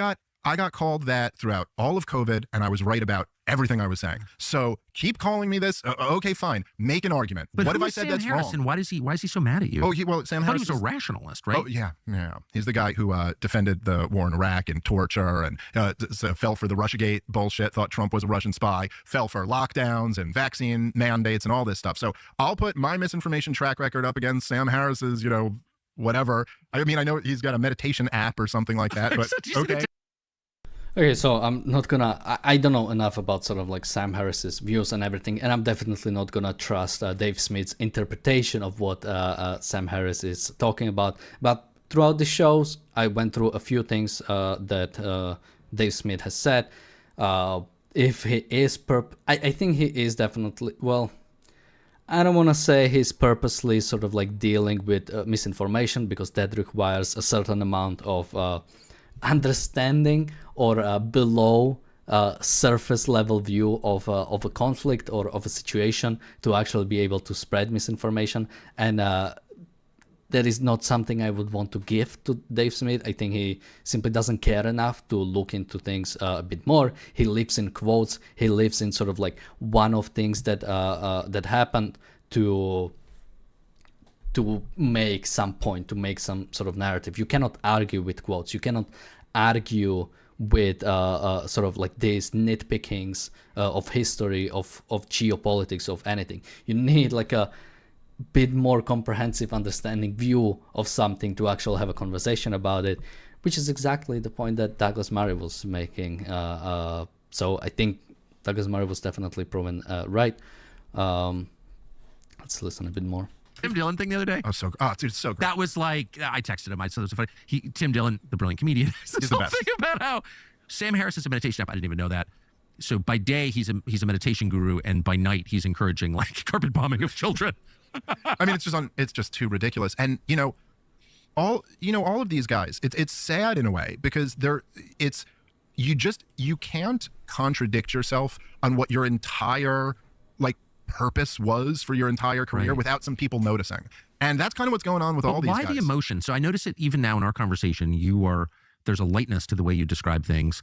got called that throughout all of COVID, and I was right about everything I was saying. So keep calling me this. Okay, fine. Make an argument. But what if I said Sam that's Harrison? wrong? Why is he so mad at you? Sam I thought Harris he was a rationalist, right? Oh yeah. He's the guy who defended the war in Iraq and torture, and fell for the Russiagate bullshit. Thought Trump was a Russian spy. Fell for lockdowns and vaccine mandates and all this stuff. So I'll put my misinformation track record up against Sam Harris's. Whatever. I mean, I know he's got a meditation app or something like that, but okay. Okay, so I'm not gonna. I don't know enough about sort of like Sam Harris's views and everything, and I'm definitely not gonna trust Dave Smith's interpretation of what Sam Harris is talking about. But throughout the shows, I went through a few things that Dave Smith has said. If he is I think he is definitely, well, I don't want to say he's purposely sort of like dealing with misinformation, because that requires a certain amount of understanding or below surface level view of a conflict or of a situation to actually be able to spread misinformation. And that is not something I would want to give to Dave Smith. I think he simply doesn't care enough to look into things a bit more. He lives in quotes. He lives in sort of like one of things that that happened to make some point, to make some sort of narrative. You cannot argue with quotes. You cannot argue with sort of like these nitpickings of history, of geopolitics, of anything. You need like a bit more comprehensive understanding view of something to actually have a conversation about it, which is exactly the point that Douglas Murray was making. So I think Douglas Murray was definitely proven right. Let's listen a bit more. Tim Dillon thing the other day. Dude, it's so great. That was like, I texted him. I said it was so funny. Tim Dillon, the brilliant comedian, said something about how Sam Harris is a meditation app. I didn't even know that. So by day he's a meditation guru, and by night he's encouraging like carpet bombing of children. I mean, it's just too ridiculous. And all of these guys, it's sad in a way, because you can't contradict yourself on what your entire like purpose was for your entire career without some people noticing. And that's kind of what's going on with all these guys. Why the emotion? So I notice it even now in our conversation. There's a lightness to the way you describe things.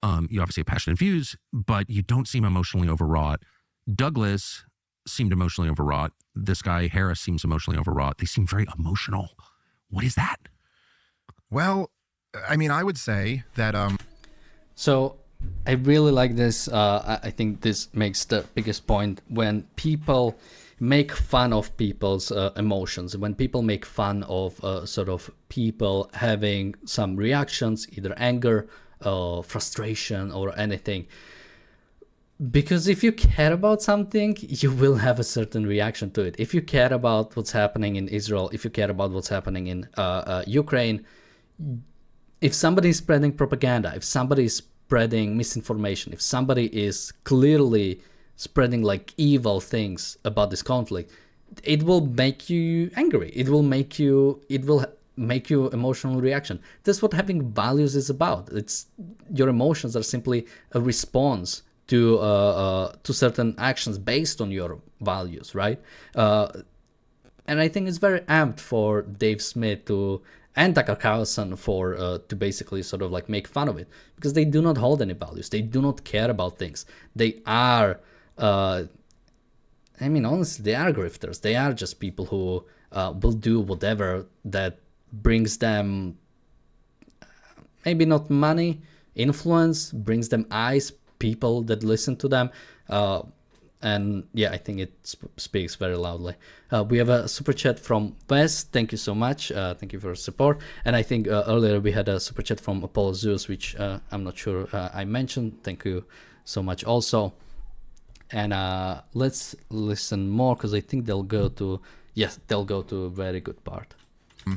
You obviously have passionate views, but you don't seem emotionally overwrought. Douglas seemed emotionally overwrought. This guy Harris seems emotionally overwrought. They seem very emotional. What is that? Well, I mean, I would say that So I really like this. I think this makes the biggest point when people make fun of people's emotions, when people make fun of sort of people having some reactions, either anger, frustration, or anything. Because if you care about something, you will have a certain reaction to it. If you care about what's happening in Israel, if you care about what's happening in Ukraine, if somebody is spreading propaganda, if somebody is spreading misinformation, if somebody is clearly spreading like evil things about this conflict, it will make you angry. It will make you emotional reaction. That's what having values is about. It's your emotions are simply a response to certain actions based on your values, right? And I think it's very apt for Dave Smith and Tucker Carlson to basically sort of like make fun of it, because they do not hold any values. They do not care about things. They are, honestly, they are grifters. They are just people who will do whatever that brings them, maybe not money, influence, brings them eyes, people that listen to them. And yeah, I think it speaks very loudly. We have a super chat from Wes. Thank you so much. Thank you for your support. And I think earlier we had a super chat from Apollo Zeus, which I'm not sure I mentioned. Thank you so much also. And let's listen more, because I think they'll go to a very good part.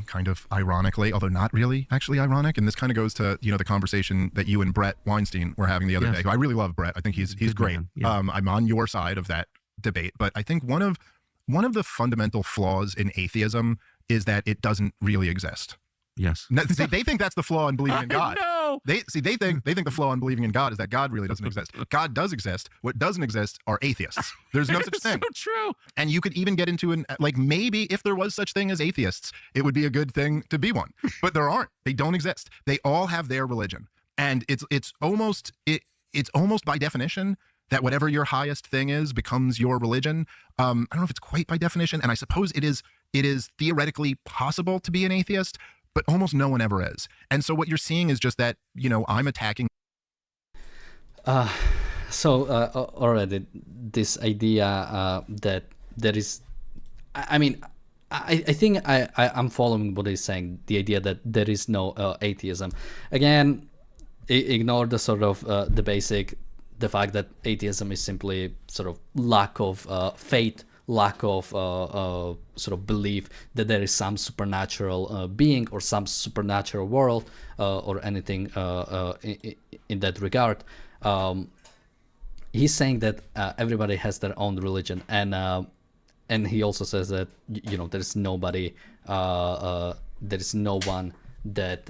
Kind of ironically, although not really actually ironic. And this kind of goes to, the conversation that you and Brett Weinstein were having the other day. I really love Brett. I think he's great. Yeah. I'm on your side of that debate, but I think one of the fundamental flaws in atheism is that it doesn't really exist. Yes. Now, see, they think that's the flaw in believing in God. No. They think the flaw in believing in God is that God really doesn't exist. God does exist. What doesn't exist are atheists. There's no such thing. So true. And you could even get into maybe if there was such thing as atheists, it would be a good thing to be one. But there aren't. They don't exist. They all have their religion, and it's almost by definition that whatever your highest thing is becomes your religion. I don't know if it's quite by definition, and I suppose it is theoretically possible to be an atheist, but almost no one ever is. And so what you're seeing is just that, I'm attacking. Already this idea that there is, I think I'm following what he's saying, the idea that there is no atheism. Again, ignore the sort of the fact that atheism is simply sort of lack of faith, lack of sort of belief that there is some supernatural being or some supernatural world or anything in that regard. He's saying that everybody has their own religion, and he also says that there is nobody, there is no one that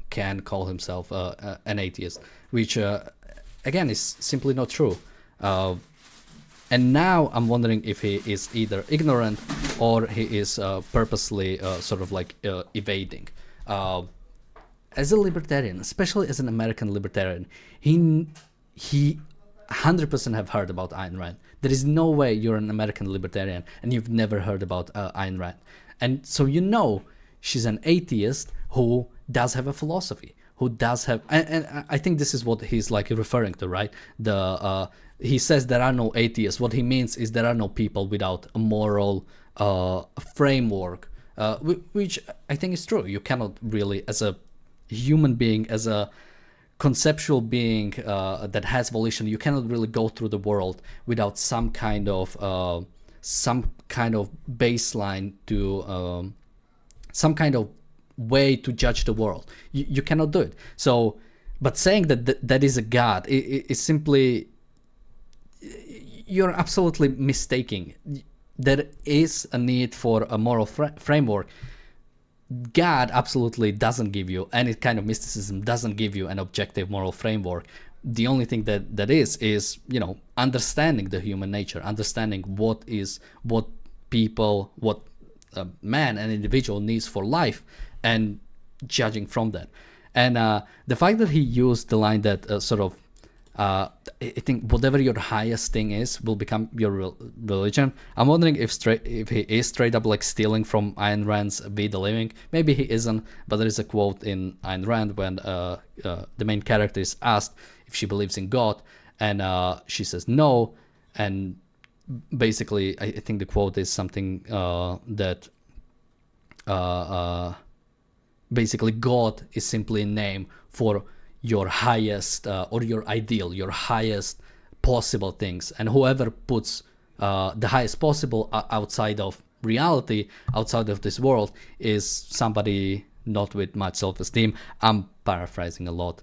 can call himself an atheist, which again is simply not true. And now I'm wondering if he is either ignorant or he is purposely sort of like evading. As a libertarian, especially as an American libertarian, he 100% have heard about Ayn Rand. There is no way you're an American libertarian and you've never heard about Ayn Rand. And so she's an atheist who does have a philosophy, who does have, and I think this is what he's like referring to, right? He says there are no atheists. What he means is there are no people without a moral framework, which I think is true. You cannot really, as a human being, as a conceptual being that has volition, you cannot really go through the world without some kind of baseline to some kind of way to judge the world. You cannot do it. So, but saying that is a God is simply you're absolutely mistaken. There is a need for a moral framework. God absolutely doesn't give you any kind of mysticism, doesn't give you an objective moral framework. The only thing that is understanding the human nature, understanding what man, an individual needs for life, and judging from that. And the fact that he used the line that I think whatever your highest thing is will become your religion. I'm wondering if he is straight up like stealing from Ayn Rand's Be the Living. Maybe he isn't, but there is a quote in Ayn Rand when the main character is asked if she believes in God, and she says no. And basically, I think the quote is something that basically God is simply a name for your highest or your ideal, your highest possible things, and whoever puts the highest possible outside of reality, outside of this world, is somebody not with much self-esteem. I'm paraphrasing a lot.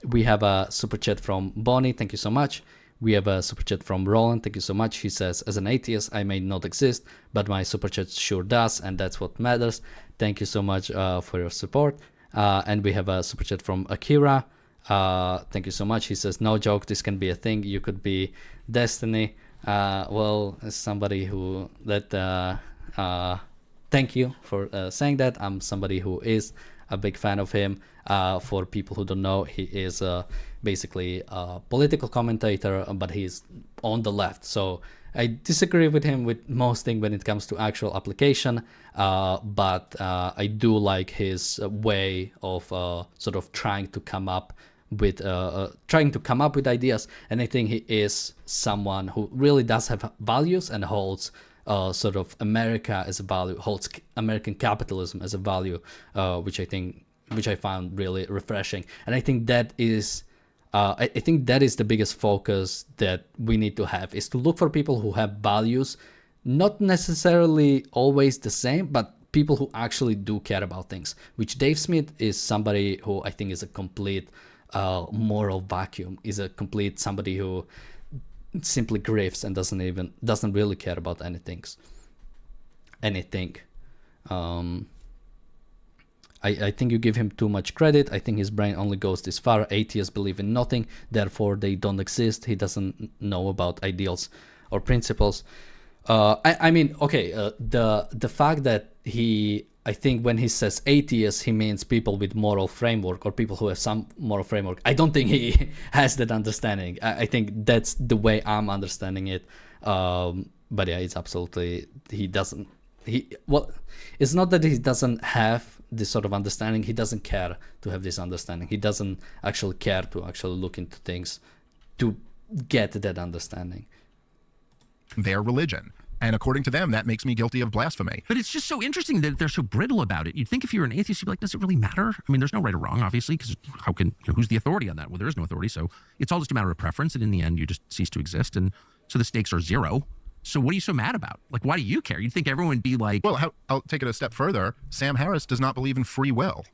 We have a super chat from Bonnie, thank you so much. We have a super chat from Roland, thank you so much. He says, as an atheist, I may not exist, but my super chat sure does, and that's what matters. Thank you so much for your support. And we have a super chat from Akira. Thank you so much. He says, no joke, this can be a thing. You could be Destiny. Well, as somebody who thank you for saying that. I'm somebody who is a big fan of him. For people who don't know, he is basically a political commentator, but he's on the left. So I disagree with him with most things when it comes to actual application, but I do like his way of sort of trying to come up with ideas, and I think he is someone who really does have values and holds sort of America as a value, holds American capitalism as a value, which I found really refreshing, and I think that is. I think that is the biggest focus that we need to have, is to look for people who have values, not necessarily always the same, but people who actually do care about things, which Dave Smith is somebody who I think is a complete moral vacuum, is a complete somebody who simply grifts and doesn't really care about anything. I think you give him too much credit. I think his brain only goes this far. Atheists believe in nothing, therefore they don't exist. He doesn't know about ideals or principles. The fact that I think when he says atheists, he means people with moral framework or people who have some moral framework. I don't think he has that understanding. I think that's the way I'm understanding it. But yeah, it's absolutely, it's not that he doesn't have this sort of understanding. He doesn't care to have this understanding. He doesn't actually care to actually look into things to get that understanding. Their religion. And according to them, that makes me guilty of blasphemy. But it's just so interesting that they're so brittle about it. You'd think if you're an atheist, you'd be like, does it really matter? I mean, there's no right or wrong, obviously, because who's the authority on that? Well, there is no authority, so it's all just a matter of preference, and in the end, you just cease to exist, and so the stakes are zero. So what are you so mad about? Like, why do you care? You'd think everyone would be like... Well, I'll take it a step further. Sam Harris does not believe in free will.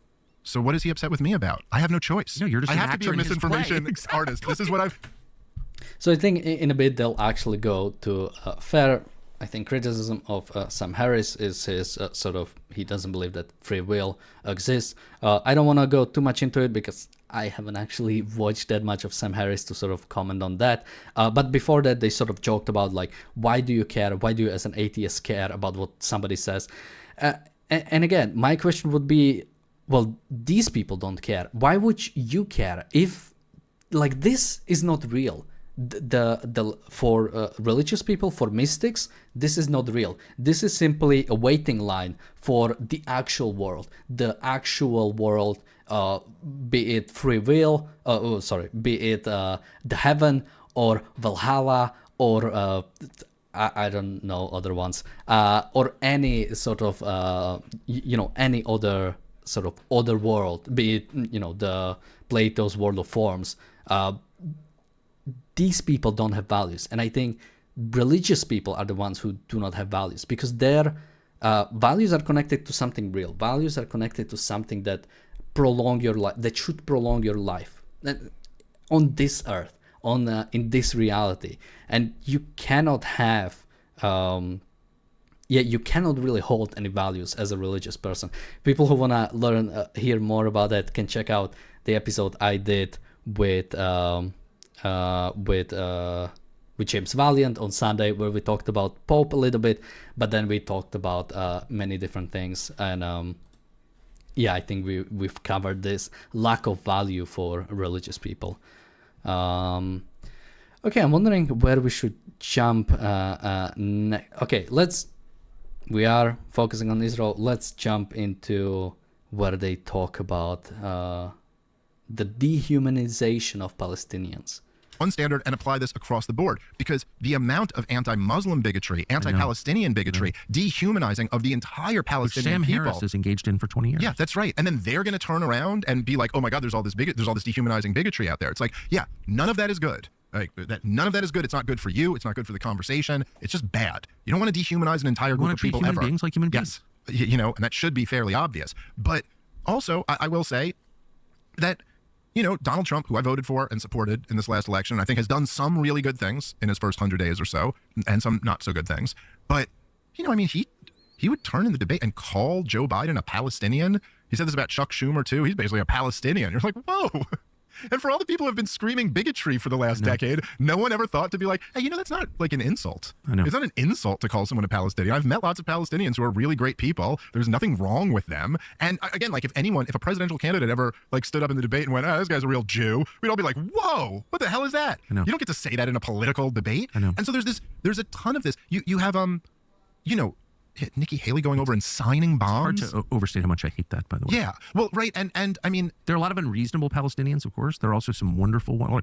So what is he upset with me about? I have no choice. No, you're just I an have to be a actor in his misinformation play. Exactly. artist. This is what I've... So I think in a bit they'll actually go to fair. I think criticism of Sam Harris is his he doesn't believe that free will exists. I don't want to go too much into it because I haven't actually watched that much of Sam Harris to sort of comment on that. But before that, they sort of joked about like, why do you care? Why do you as an atheist care about what somebody says? And again, my question would be, well, these people don't care. Why would you care if like this is not real? For religious people, for mystics, this is not real. This is simply a waiting line for the actual world. The actual world, be it free will, be it the heaven or Valhalla or I don't know other ones, or any sort of any other sort of other world, be it the Plato's world of forms. These people don't have values, and I think religious people are the ones who do not have values, because their values are connected to something real. Values are connected to something that prolong your life, that should prolong your life on this earth, on in this reality, and you cannot have you cannot really hold any values as a religious person. People who want to learn hear more about that can check out the episode I did with James Valiant on Sunday, where we talked about Pope a little bit, but then we talked about many different things. And I think we've covered this lack of value for religious people. Okay, I'm wondering where we should jump. Okay, we are focusing on Israel. Let's jump into where they talk about the dehumanization of Palestinians. One standard and apply this across the board, because the amount of anti-Muslim bigotry, anti-Palestinian bigotry, dehumanizing of the entire Palestinian Sam people. Harris is engaged in for 20 years. Yeah, that's right. And then they're going to turn around and be like, oh my God, there's all this dehumanizing bigotry out there. It's like, yeah, none of that is good. None of that is good. It's not good for you. It's not good for the conversation. It's just bad. You don't want to dehumanize an entire group of people human ever. beings like human beings. Yes, and that should be fairly obvious. But also, I will say that, Donald Trump, who I voted for and supported in this last election, I think has done some really good things in his first 100 days or so, and some not so good things. But, he would turn in the debate and call Joe Biden a Palestinian. He said this about Chuck Schumer, too. He's basically a Palestinian. You're like, whoa. And for all the people who have been screaming bigotry for the last decade, no one ever thought to be like, hey, that's not like an insult. I know. It's not an insult to call someone a Palestinian. I've met lots of Palestinians who are really great people. There's nothing wrong with them. And again, like if a presidential candidate ever like stood up in the debate and went, oh, this guy's a real Jew, we'd all be like, whoa, what the hell is that? I know. You don't get to say that in a political debate. I know. And so there's a ton of this. You have, Nikki Haley going over and signing bombs. Hard to overstate how much I hate that, by the way. Yeah, well, right, and I mean, there are a lot of unreasonable Palestinians, of course. There are also some wonderful, a lot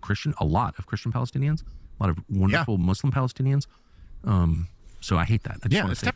of Christian Palestinians, a lot of wonderful Muslim Palestinians. So I hate that. I just want to say.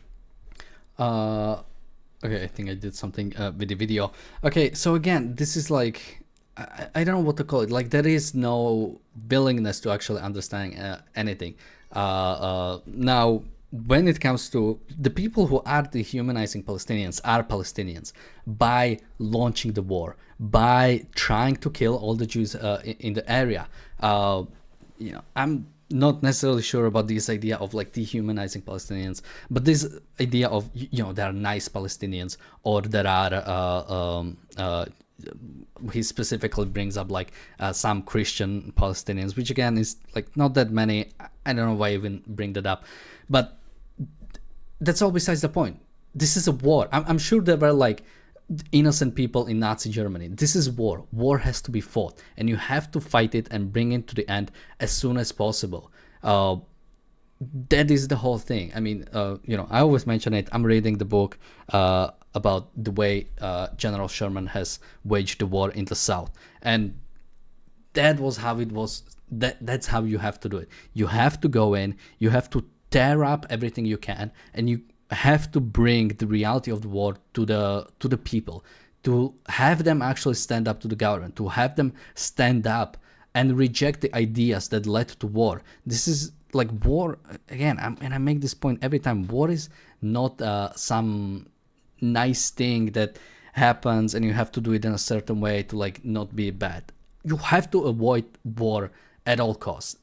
Okay, I think I did something with the video. Okay, so again, this is like, I don't know what to call it. Like there is no willingness to actually understand anything. Now, when it comes to the people who are dehumanizing Palestinians are Palestinians by launching the war, by trying to kill all the Jews in the area. I'm not necessarily sure about this idea of like dehumanizing Palestinians, but this idea of, there are nice Palestinians, or there are, he specifically brings up like some Christian Palestinians, which again is like not that many. I don't know why I even bring that up, but that's all besides the point. This is a war. I'm sure there were like innocent people in Nazi Germany. This is war. War has to be fought, and you have to fight it and bring it to the end as soon as possible. That is the whole thing. I mean, I always mention it. I'm reading the book about the way General Sherman has waged the war in the South, and that was how it was. That's how you have to do it. You have to go in. You have to tear up everything you can, and you have to bring the reality of the war to the people, to have them actually stand up to the government, to have them stand up and reject the ideas that led to war. This is like war again, and I make this point every time. War is not some nice thing that happens and you have to do it in a certain way to like not be bad. You have to avoid war at all costs,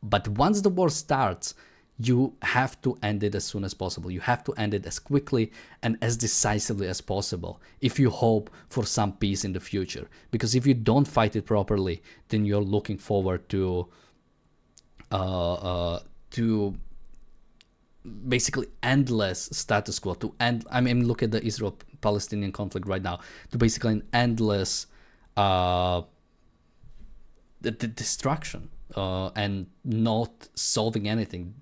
but once the war starts, you have to end it as soon as possible. You have to end it as quickly and as decisively as possible if you hope for some peace in the future. Because if you don't fight it properly, then you're looking forward to basically endless status quo. Look at the Israel-Palestinian conflict right now. To basically an endless the destruction and not solving anything.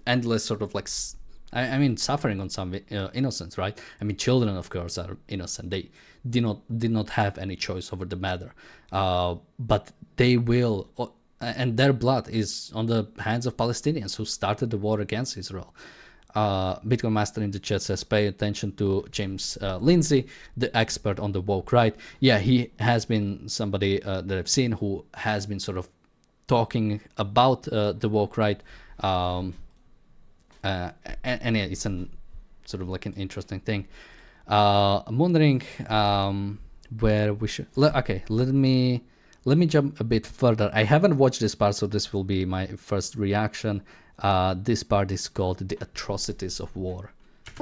Endless sort of like, suffering on some innocents, right? Children, of course, are innocent. They did not have any choice over the matter. But they will, and their blood is on the hands of Palestinians who started the war against Israel. Bitcoin Master in the chat says, pay attention to James Lindsay, the expert on the woke right. Yeah, he has been somebody that I've seen who has been sort of talking about the woke right. And yeah, it's sort of like an interesting thing. I'm wondering where we should. Let me let me jump a bit further. I haven't watched this part, so this will be my first reaction. This part is called The Atrocities of War.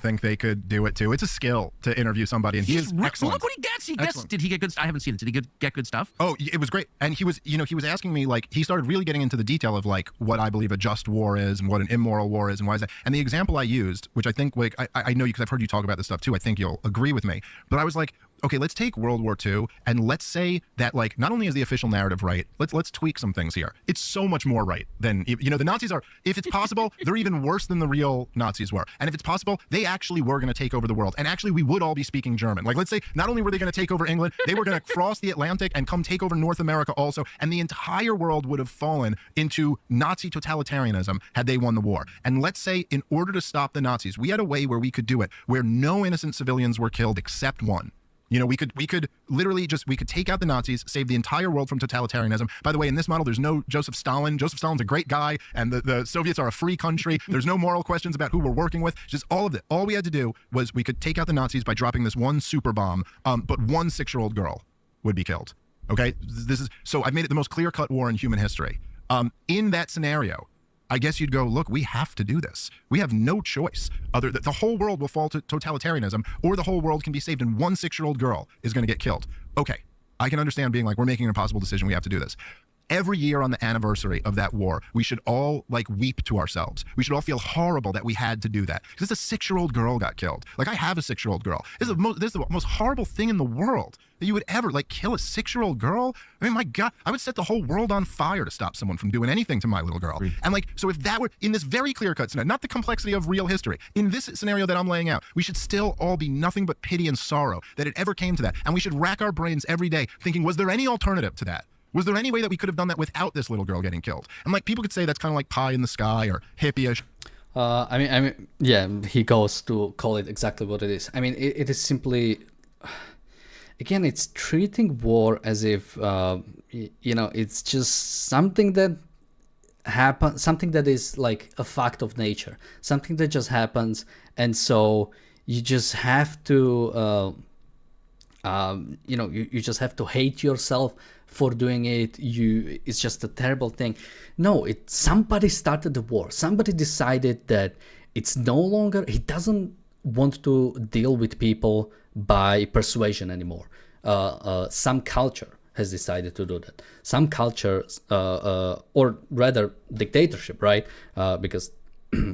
Think they could do it too. It's a skill to interview somebody, and he is excellent. Look what he gets. Did he get good? I haven't seen it. Did he get good stuff? Oh, it was great. And he was asking me, like, he started really getting into the detail of like what I believe a just war is and what an immoral war is and why is that. And the example I used, which I think, like, I know you because I've heard you talk about this stuff too. I think you'll agree with me. But I was like, okay, let's take World War II and let's say that, like, not only is the official narrative right, let's tweak some things here. It's so much more right than, the Nazis are, if it's possible, they're even worse than the real Nazis were. And if it's possible, they actually were going to take over the world. And actually, we would all be speaking German. Like, let's say, not only were they going to take over England, they were going to cross the Atlantic and come take over North America also. And the entire world would have fallen into Nazi totalitarianism had they won the war. And let's say, in order to stop the Nazis, we had a way where we could do it, where no innocent civilians were killed except one. We could literally we could take out the Nazis, save the entire world from totalitarianism. By the way, in this model, there's no Joseph Stalin. Joseph Stalin's a great guy, and the Soviets are a free country. There's no moral questions about who we're working with. Just all of it. All we had to do was we could take out the Nazis by dropping this one super bomb, but one 6-year-old girl would be killed. Okay? So I've made it the most clear-cut war in human history. In that scenario, I guess you'd go, look, we have to do this. We have no choice. The whole world will fall to totalitarianism, or the whole world can be saved and one 6-year-old girl is going to get killed. Okay, I can understand being like, we're making an impossible decision. We have to do this. Every year on the anniversary of that war, we should all weep to ourselves. We should all feel horrible that we had to do that. Because this 6-year-old girl got killed. Like, I have a 6-year-old girl. This is the most horrible thing in the world that you would ever, kill a 6-year-old girl. I mean, my God, I would set the whole world on fire to stop someone from doing anything to my little girl. And so if that were, in this very clear-cut scenario, not the complexity of real history, in this scenario that I'm laying out, we should still all be nothing but pity and sorrow that it ever came to that. And we should rack our brains every day thinking, was there any alternative to that? Was there any way that we could have done that without this little girl getting killed? And people could say that's kind of like pie in the sky or hippie-ish. I mean, yeah, he goes to call it exactly what it is. I mean, it is simply, again, it's treating war as if, it's just something that happens, something that is like a fact of nature, something that just happens, and so you just have to, you just have to hate yourself for doing it. It's just a terrible thing. No, somebody started the war. Somebody decided that it's no longer, he doesn't want to deal with people by persuasion anymore. Some culture has decided to do that. Some culture, or rather dictatorship, right? Because, check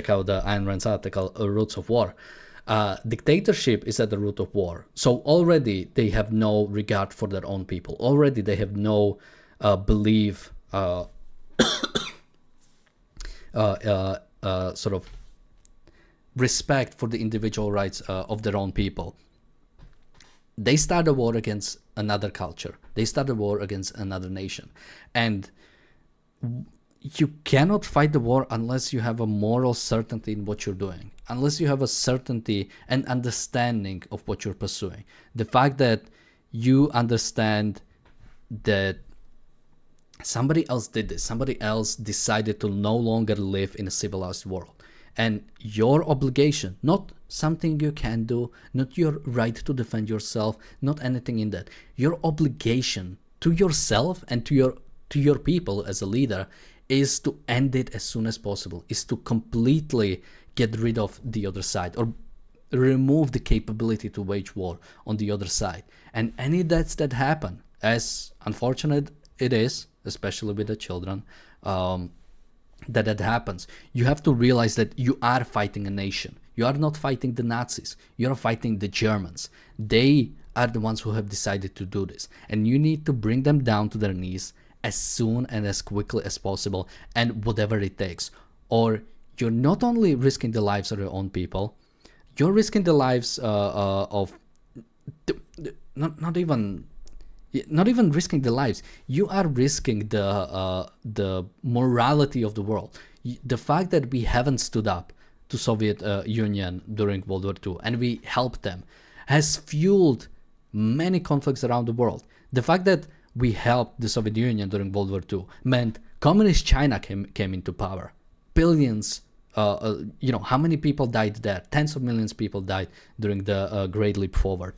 out the Ayn Rand's article, Roots of War. Dictatorship is at the root of war. So already they have no regard for their own people. Already they have no belief, sort of respect for the individual rights of their own people. They start a war against another culture. They start a war against another nation. And you cannot fight the war unless you have a moral certainty in what you're doing, unless you have a certainty and understanding of what you're pursuing. The fact that you understand that somebody else did this, somebody else decided to no longer live in a civilized world. And your obligation, not something you can do, not your right to defend yourself, not anything in that. Your obligation to yourself and to your people as a leader is to end it as soon as possible, is to completely get rid of the other side or remove the capability to wage war on the other side. And any deaths that happen, as unfortunate it is, especially with the children, that happens, you have to realize that you are fighting a nation. You are not fighting the Nazis. You are fighting the Germans. They are the ones who have decided to do this. And you need to bring them down to their knees as soon and as quickly as possible, and whatever it takes. Or you're not only risking the lives of your own people, you're risking the lives of not even risking the lives. You are risking the morality of the world. The fact that we haven't stood up to Soviet Union during World War II and we helped them has fueled many conflicts around the world. The fact that we helped the Soviet Union during World War II meant communist China came into power. Billions, how many people died there? Tens of millions of people died during the Great Leap Forward.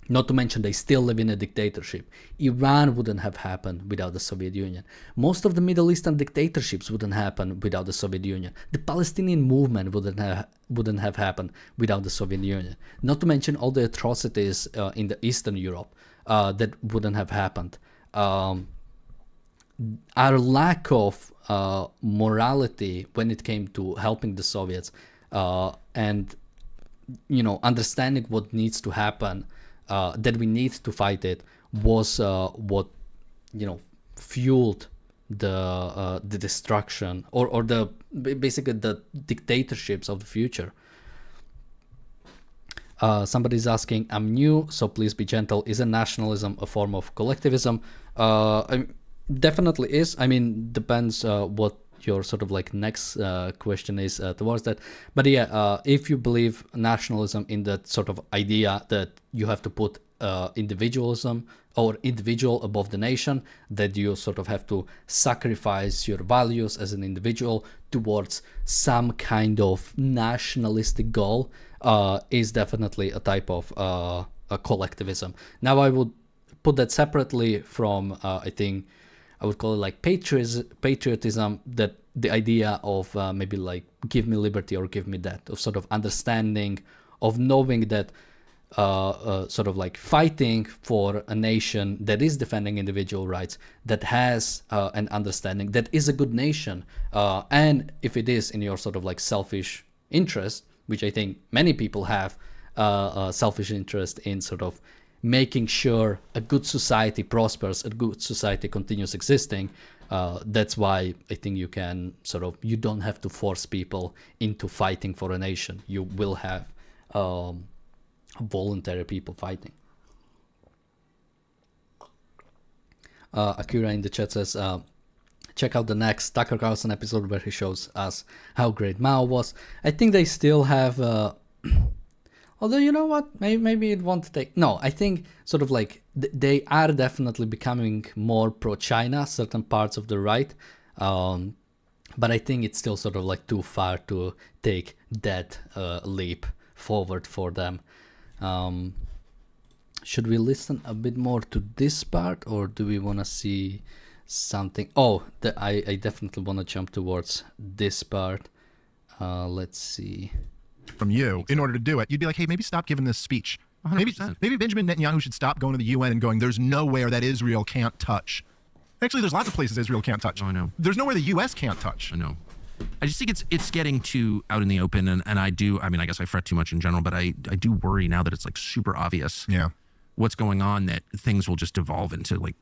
Not to mention they still live in a dictatorship. Iran wouldn't have happened without the Soviet Union. Most of the Middle Eastern dictatorships wouldn't happen without the Soviet Union. The Palestinian movement wouldn't have happened without the Soviet Union. Not to mention all the atrocities in the Eastern Europe that wouldn't have happened. Our lack of morality when it came to helping the Soviets and understanding what needs to happen, that we need to fight it, was what fueled the destruction or the basically the dictatorships of the future. Somebody's asking, I'm new, so please be gentle. Isn't nationalism a form of collectivism? Definitely is. I mean, depends what your sort of like next question is towards that. But yeah, if you believe nationalism in that sort of idea that you have to put individualism or individual above the nation, that you sort of have to sacrifice your values as an individual towards some kind of nationalistic goal, is definitely a type of a collectivism. Now, I would put that separately from, I think, I would call it like patriotism, that the idea of maybe like give me liberty or give me that, of sort of understanding, of knowing that sort of like fighting for a nation that is defending individual rights, that has an understanding, that is a good nation. And if it is in your sort of like selfish interest, which I think many people have selfish interest in sort of making sure a good society prospers, a good society continues existing. That's why I think you can sort of, you don't have to force people into fighting for a nation. You will have voluntary people fighting. Akira in the chat says, check out the next Tucker Carlson episode where he shows us how great Mao was. I think they still have... although, you know what, maybe it won't take... No, I think sort of like they are definitely becoming more pro-China, certain parts of the right. But I think it's still sort of like too far to take that leap forward for them. Should we listen a bit more to this part, or do we want to see something? Oh, I definitely want to jump towards this part. Let's see. From you, in order to do it, you'd be like, hey, maybe stop giving this speech. 100%. Maybe Benjamin Netanyahu should stop going to the UN and going, there's nowhere that Israel can't touch. Actually, there's lots of places Israel can't touch. Oh, I know. There's nowhere the US can't touch. I know. I just think it's getting too out in the open, and I guess I fret too much in general, but I do worry now that it's like super obvious what's going on, that things will just devolve into like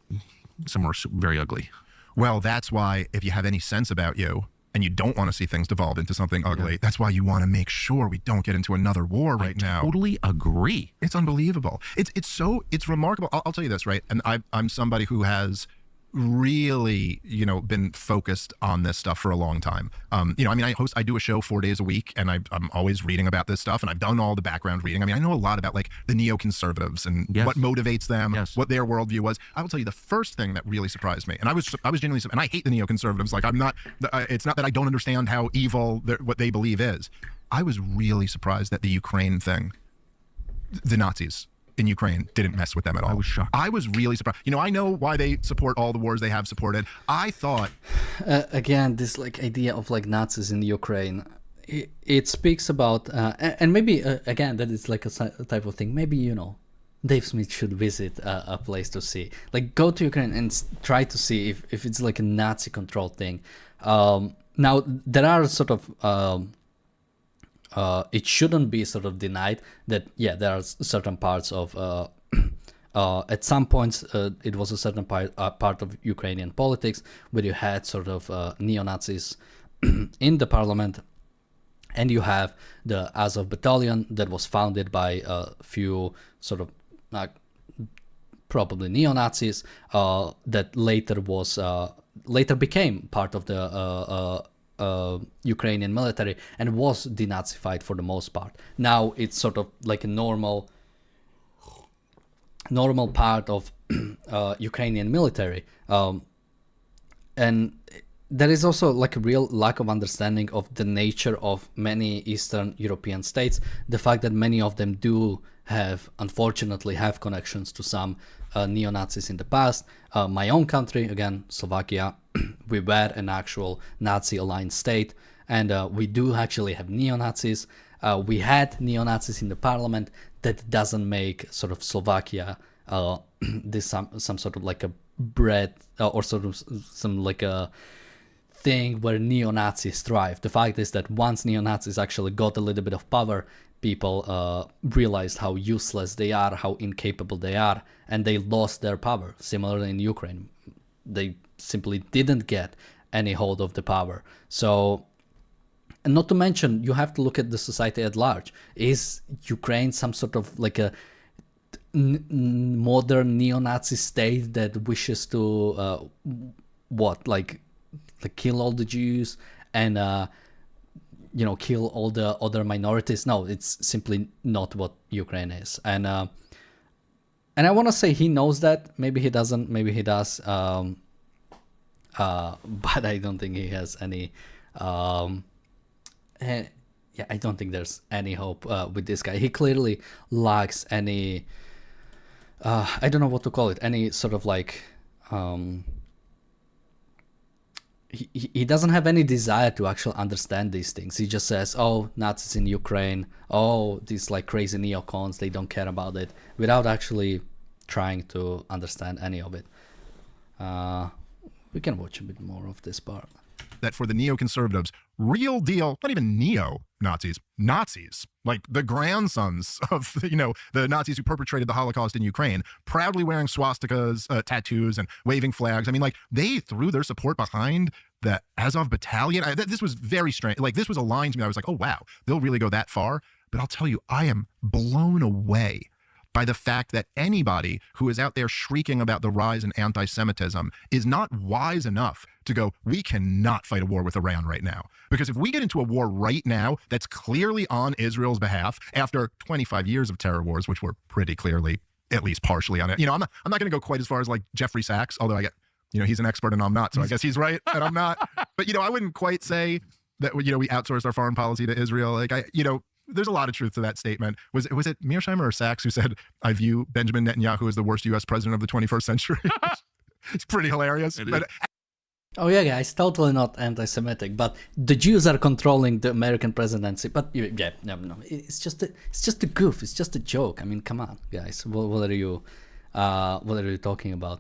somewhere very ugly. Well, that's why if you have any sense about you, and you don't want to see things devolve into something ugly, that's why you want to make sure we don't get into another war right now. I totally agree. It's unbelievable. It's remarkable. I'll tell you this, right? And I'm somebody who has really, been focused on this stuff for a long time. I do a show 4 days a week, and I'm always reading about this stuff, and I've done all the background reading. I mean, I know a lot about like the neoconservatives and what motivates them, what their worldview was. I will tell you the first thing that really surprised me, and I was genuinely, and I hate the neoconservatives. Like, it's not that I don't understand how evil what they believe is. I was really surprised that the Ukraine thing, the Nazis in Ukraine didn't mess with them at all. I was shocked. I was really surprised. I know why they support all the wars they have supported. I thought... again, this like idea of like Nazis in Ukraine, it speaks about, and maybe, again, that is like a type of thing. Maybe, Dave Smith should visit a place to see. Like, go to Ukraine and try to see if it's like a Nazi-controlled thing. Now, there are sort of... it shouldn't be sort of denied that, there are certain parts of, at some points, it was a certain part of Ukrainian politics where you had sort of neo-Nazis in the parliament, and you have the Azov battalion that was founded by a few sort of probably neo-Nazis that later became part of the Ukrainian military and was denazified for the most part. Now it's sort of like a normal part of Ukrainian military, and there is also like a real lack of understanding of the nature of many Eastern European states. The fact that many of them do unfortunately have connections to some neo-Nazis in the past. My own country, again, Slovakia, we were an actual Nazi-aligned state, and we do actually have neo-Nazis. We had neo-Nazis in the parliament. That doesn't make sort of Slovakia this some sort of like a bread or sort of some like a thing where neo-Nazis thrive. The fact is that once neo-Nazis actually got a little bit of power, people realized how useless they are, how incapable they are, and they lost their power. Similarly in Ukraine, they simply didn't get any hold of the power. So, and not to mention, you have to look at the society at large. Is Ukraine some sort of like a modern neo-Nazi state that wishes to kill all the Jews and kill all the other minorities? No, it's simply not what Ukraine is. And I want to say he knows that. Maybe he doesn't. Maybe he does. But I don't think he has any. I don't think there's any hope with this guy. He clearly lacks any. I don't know what to call it. Any sort of like. He doesn't have any desire to actually understand these things. He just says, oh, Nazis in Ukraine, oh, these like crazy neocons, they don't care about it, without actually trying to understand any of it. We can watch a bit more of this part. That for the neoconservatives, real deal, not even neo-Nazis, Nazis, like the grandsons of, the Nazis who perpetrated the Holocaust in Ukraine, proudly wearing swastikas, tattoos, and waving flags. I mean, like, they threw their support behind the Azov battalion. This was very strange. Like, this was a line to me. I was like, oh, wow, they'll really go that far. But I'll tell you, I am blown away by the fact that anybody who is out there shrieking about the rise in anti-Semitism is not wise enough to go, we cannot fight a war with Iran right now. Because if we get into a war right now that's clearly on Israel's behalf, after 25 years of terror wars, which were pretty clearly, at least partially on it, I'm not going to go quite as far as like Jeffrey Sachs, although I get, he's an expert and I'm not, so I guess he's right and I'm not. But, I wouldn't quite say that, we outsourced our foreign policy to Israel. Like, there's a lot of truth to that statement. Was it Mearsheimer or Sachs who said, I view Benjamin Netanyahu as the worst U.S. president of the 21st century? It's pretty hilarious. Oh yeah, it's totally not anti-Semitic, but the Jews are controlling the American presidency. But no, it's just a goof. It's just a joke. I mean, come on, guys. What are you talking about?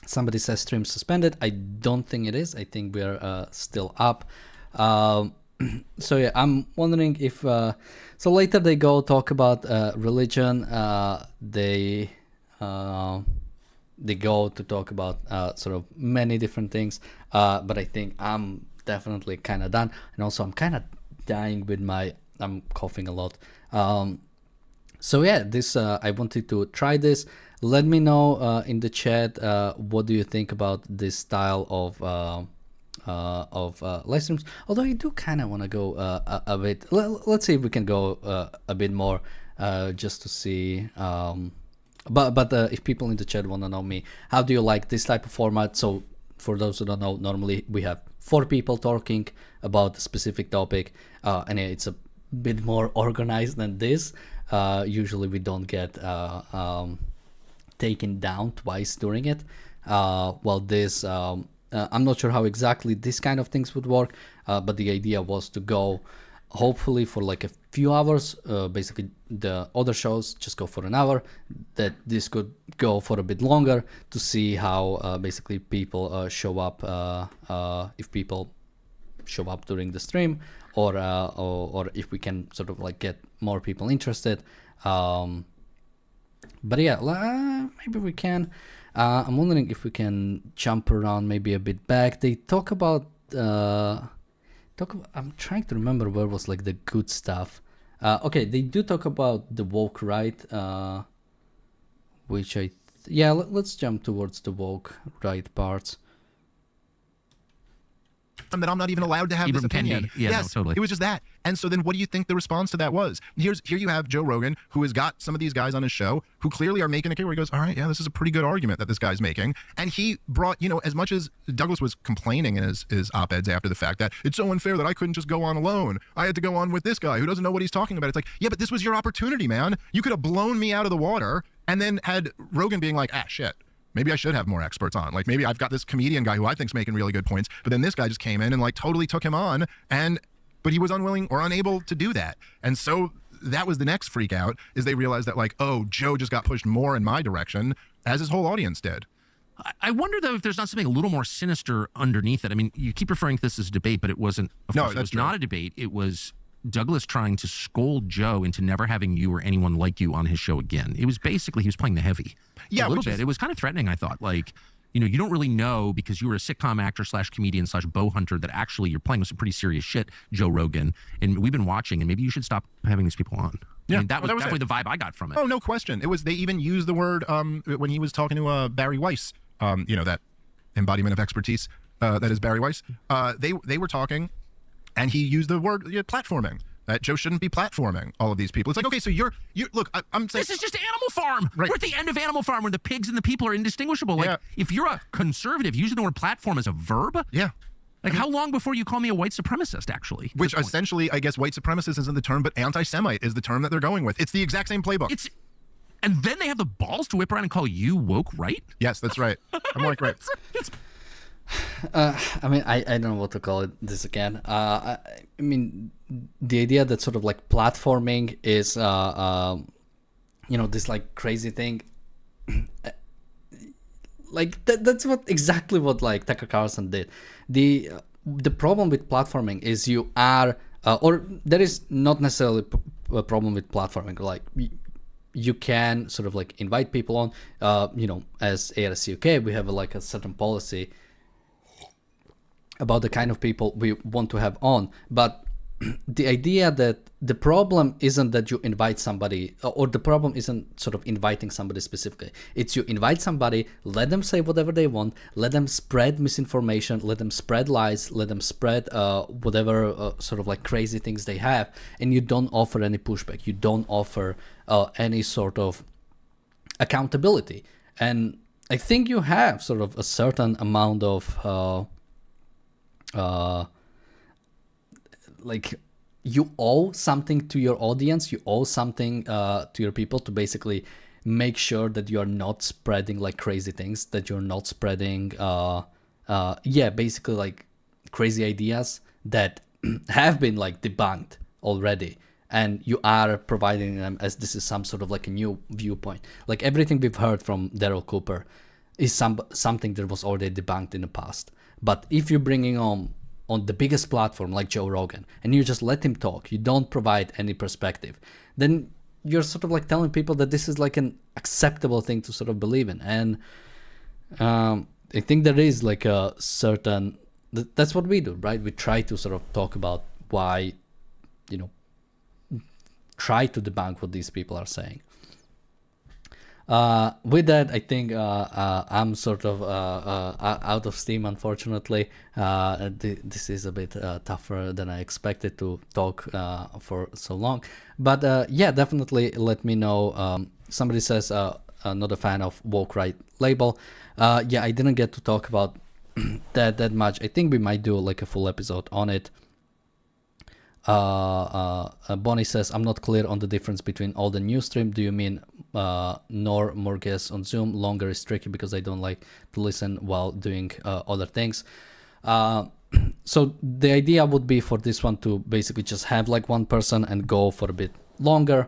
Somebody says stream suspended. I don't think it is. I think we're still up. So yeah, I'm wondering if so later they go talk about religion. They go to talk about sort of many different things, but I think I'm definitely kind of done, and also I'm kind of dying with I'm coughing a lot. So yeah, this I wanted to try this. Let me know in the chat what do you think about this style of live streams. Although I do kind of want to go a bit. Let's see if we can go a bit more just to see. But if people in the chat want to know me, how do you like this type of format? So for those who don't know, normally we have 4 people talking about a specific topic, and it's a bit more organized than this. Usually we don't get taken down twice during it. Well, this I'm not sure how exactly this kind of things would work, but the idea was to go hopefully for like a few hours. Basically the other shows just go for an hour, that this could go for a bit longer to see how basically people show up, if people show up during the stream, or if we can sort of like get more people interested. But yeah, maybe we can. I'm wondering if we can jump around maybe a bit back. They talk about I'm trying to remember where was like the good stuff. Okay, they do talk about the woke right, which let's jump towards the woke right parts. system that I'm not even allowed to have this Ibram opinion. Kendi. Yeah, no, totally. It was just that. And so then what do you think the response to that was? Here you have Joe Rogan, who has got some of these guys on his show who clearly are making a case where he goes, all right, yeah, this is a pretty good argument that this guy's making. And he brought, as much as Douglas was complaining in his op-eds after the fact that it's so unfair that I couldn't just go on alone. I had to go on with this guy who doesn't know what he's talking about. It's like, yeah, but this was your opportunity, man. You could have blown me out of the water and then had Rogan being like, shit. Maybe I should have more experts on. Like, maybe I've got this comedian guy who I think's making really good points, but then this guy just came in and like totally took him on, but he was unwilling or unable to do that. And so that was the next freak out, is they realized that like, oh, Joe just got pushed more in my direction, as his whole audience did. I wonder, though, if there's not something a little more sinister underneath it. I mean, you keep referring to this as a debate, but it wasn't. Of course, it was not a debate. It was Douglas trying to scold Joe into never having you or anyone like you on his show again. It was basically, he was playing the heavy. Yeah, a little bit. It was kind of threatening, I thought. Like, you don't really know, because you were a sitcom actor / comedian / bow hunter, that actually you're playing with some pretty serious shit, Joe Rogan. And we've been watching, and maybe you should stop having these people on. Yeah, I mean, that was definitely the vibe I got from it. Oh, no question. It was, they even used the word, when he was talking to Barry Weiss, that embodiment of expertise that is Barry Weiss. They were talking, and he used the word platforming. That Joe shouldn't be platforming all of these people. It's like, okay, so you look, I'm saying this is just Animal Farm. Right. We're at the end of Animal Farm, where the pigs and the people are indistinguishable. Like, if you're a conservative, using the word platform as a verb, like, how long before you call me a white supremacist, actually? Which essentially, I guess, white supremacist isn't the term, but anti-Semite is the term that they're going with. It's the exact same playbook. And then they have the balls to whip around and call you woke right? Yes, that's right. I'm like, right. I mean, I don't know what to call it this again. I mean, the idea that sort of like platforming is, this like crazy thing. Like that's exactly what like Tucker Carlson did. The problem with platforming is you are, or there is not necessarily a problem with platforming. Like, you can sort of like invite people on, as ARCUK, we have like a certain policy about the kind of people we want to have on. But the idea that the problem isn't that you invite somebody, or the problem isn't sort of inviting somebody specifically. It's you invite somebody, let them say whatever they want, let them spread misinformation, let them spread lies, let them spread whatever sort of like crazy things they have, and you don't offer any pushback. You don't offer any sort of accountability. And I think you have sort of a certain amount of like, you owe something to your audience, you owe something to your people, to basically make sure that you're not spreading like crazy things, that you're not spreading basically like crazy ideas that have been like debunked already, and you are providing them as this is some sort of like a new viewpoint. Like, everything we've heard from Daryl Cooper is something that was already debunked in the past. But if you're bringing on the biggest platform like Joe Rogan, and you just let him talk, you don't provide any perspective, then you're sort of like telling people that this is like an acceptable thing to sort of believe in. And I think there is like a certain, that's what we do, right? We try to sort of talk about why, try to debunk what these people are saying. With that, I think I'm sort of out of steam, unfortunately. This is a bit tougher than I expected to talk for so long. But definitely let me know. Somebody says, not a fan of woke right label. I didn't get to talk about that much. I think we might do like a full episode on it. Bonnie says, I'm not clear on the difference between all the news stream. Do you mean more guests on Zoom? Longer is tricky because I don't like to listen while doing other things. So the idea would be for this one to basically just have like one person and go for a bit longer.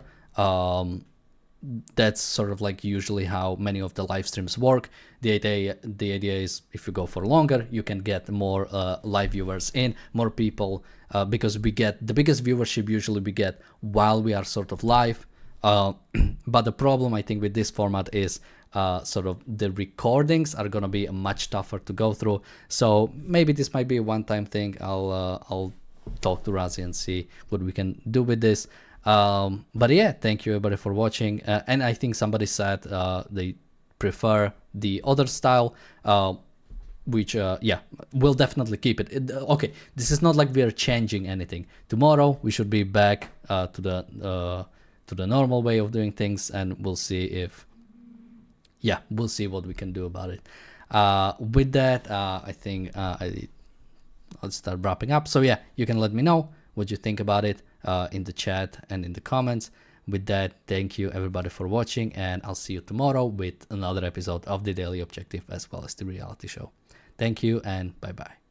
That's sort of like usually how many of the live streams work. The idea is, if you go for longer, you can get more live viewers in, more people, because we get the biggest viewership usually we get while we are sort of live. But the problem I think with this format is sort of the recordings are gonna be much tougher to go through. So maybe this might be a one-time thing. I'll talk to Razi and see what we can do with this. But yeah, thank you everybody for watching. And I think somebody said they prefer the other style. which yeah, we'll definitely keep it. Okay, this is not like we are changing anything. Tomorrow we should be back to the normal way of doing things, and we'll see if, yeah, we'll see what we can do about it. With that, I think I'll start wrapping up. So yeah, you can let me know what you think about it in the chat and in the comments. With that, thank you everybody for watching, and I'll see you tomorrow with another episode of the Daily Objective as well as the reality show. Thank you, and bye bye.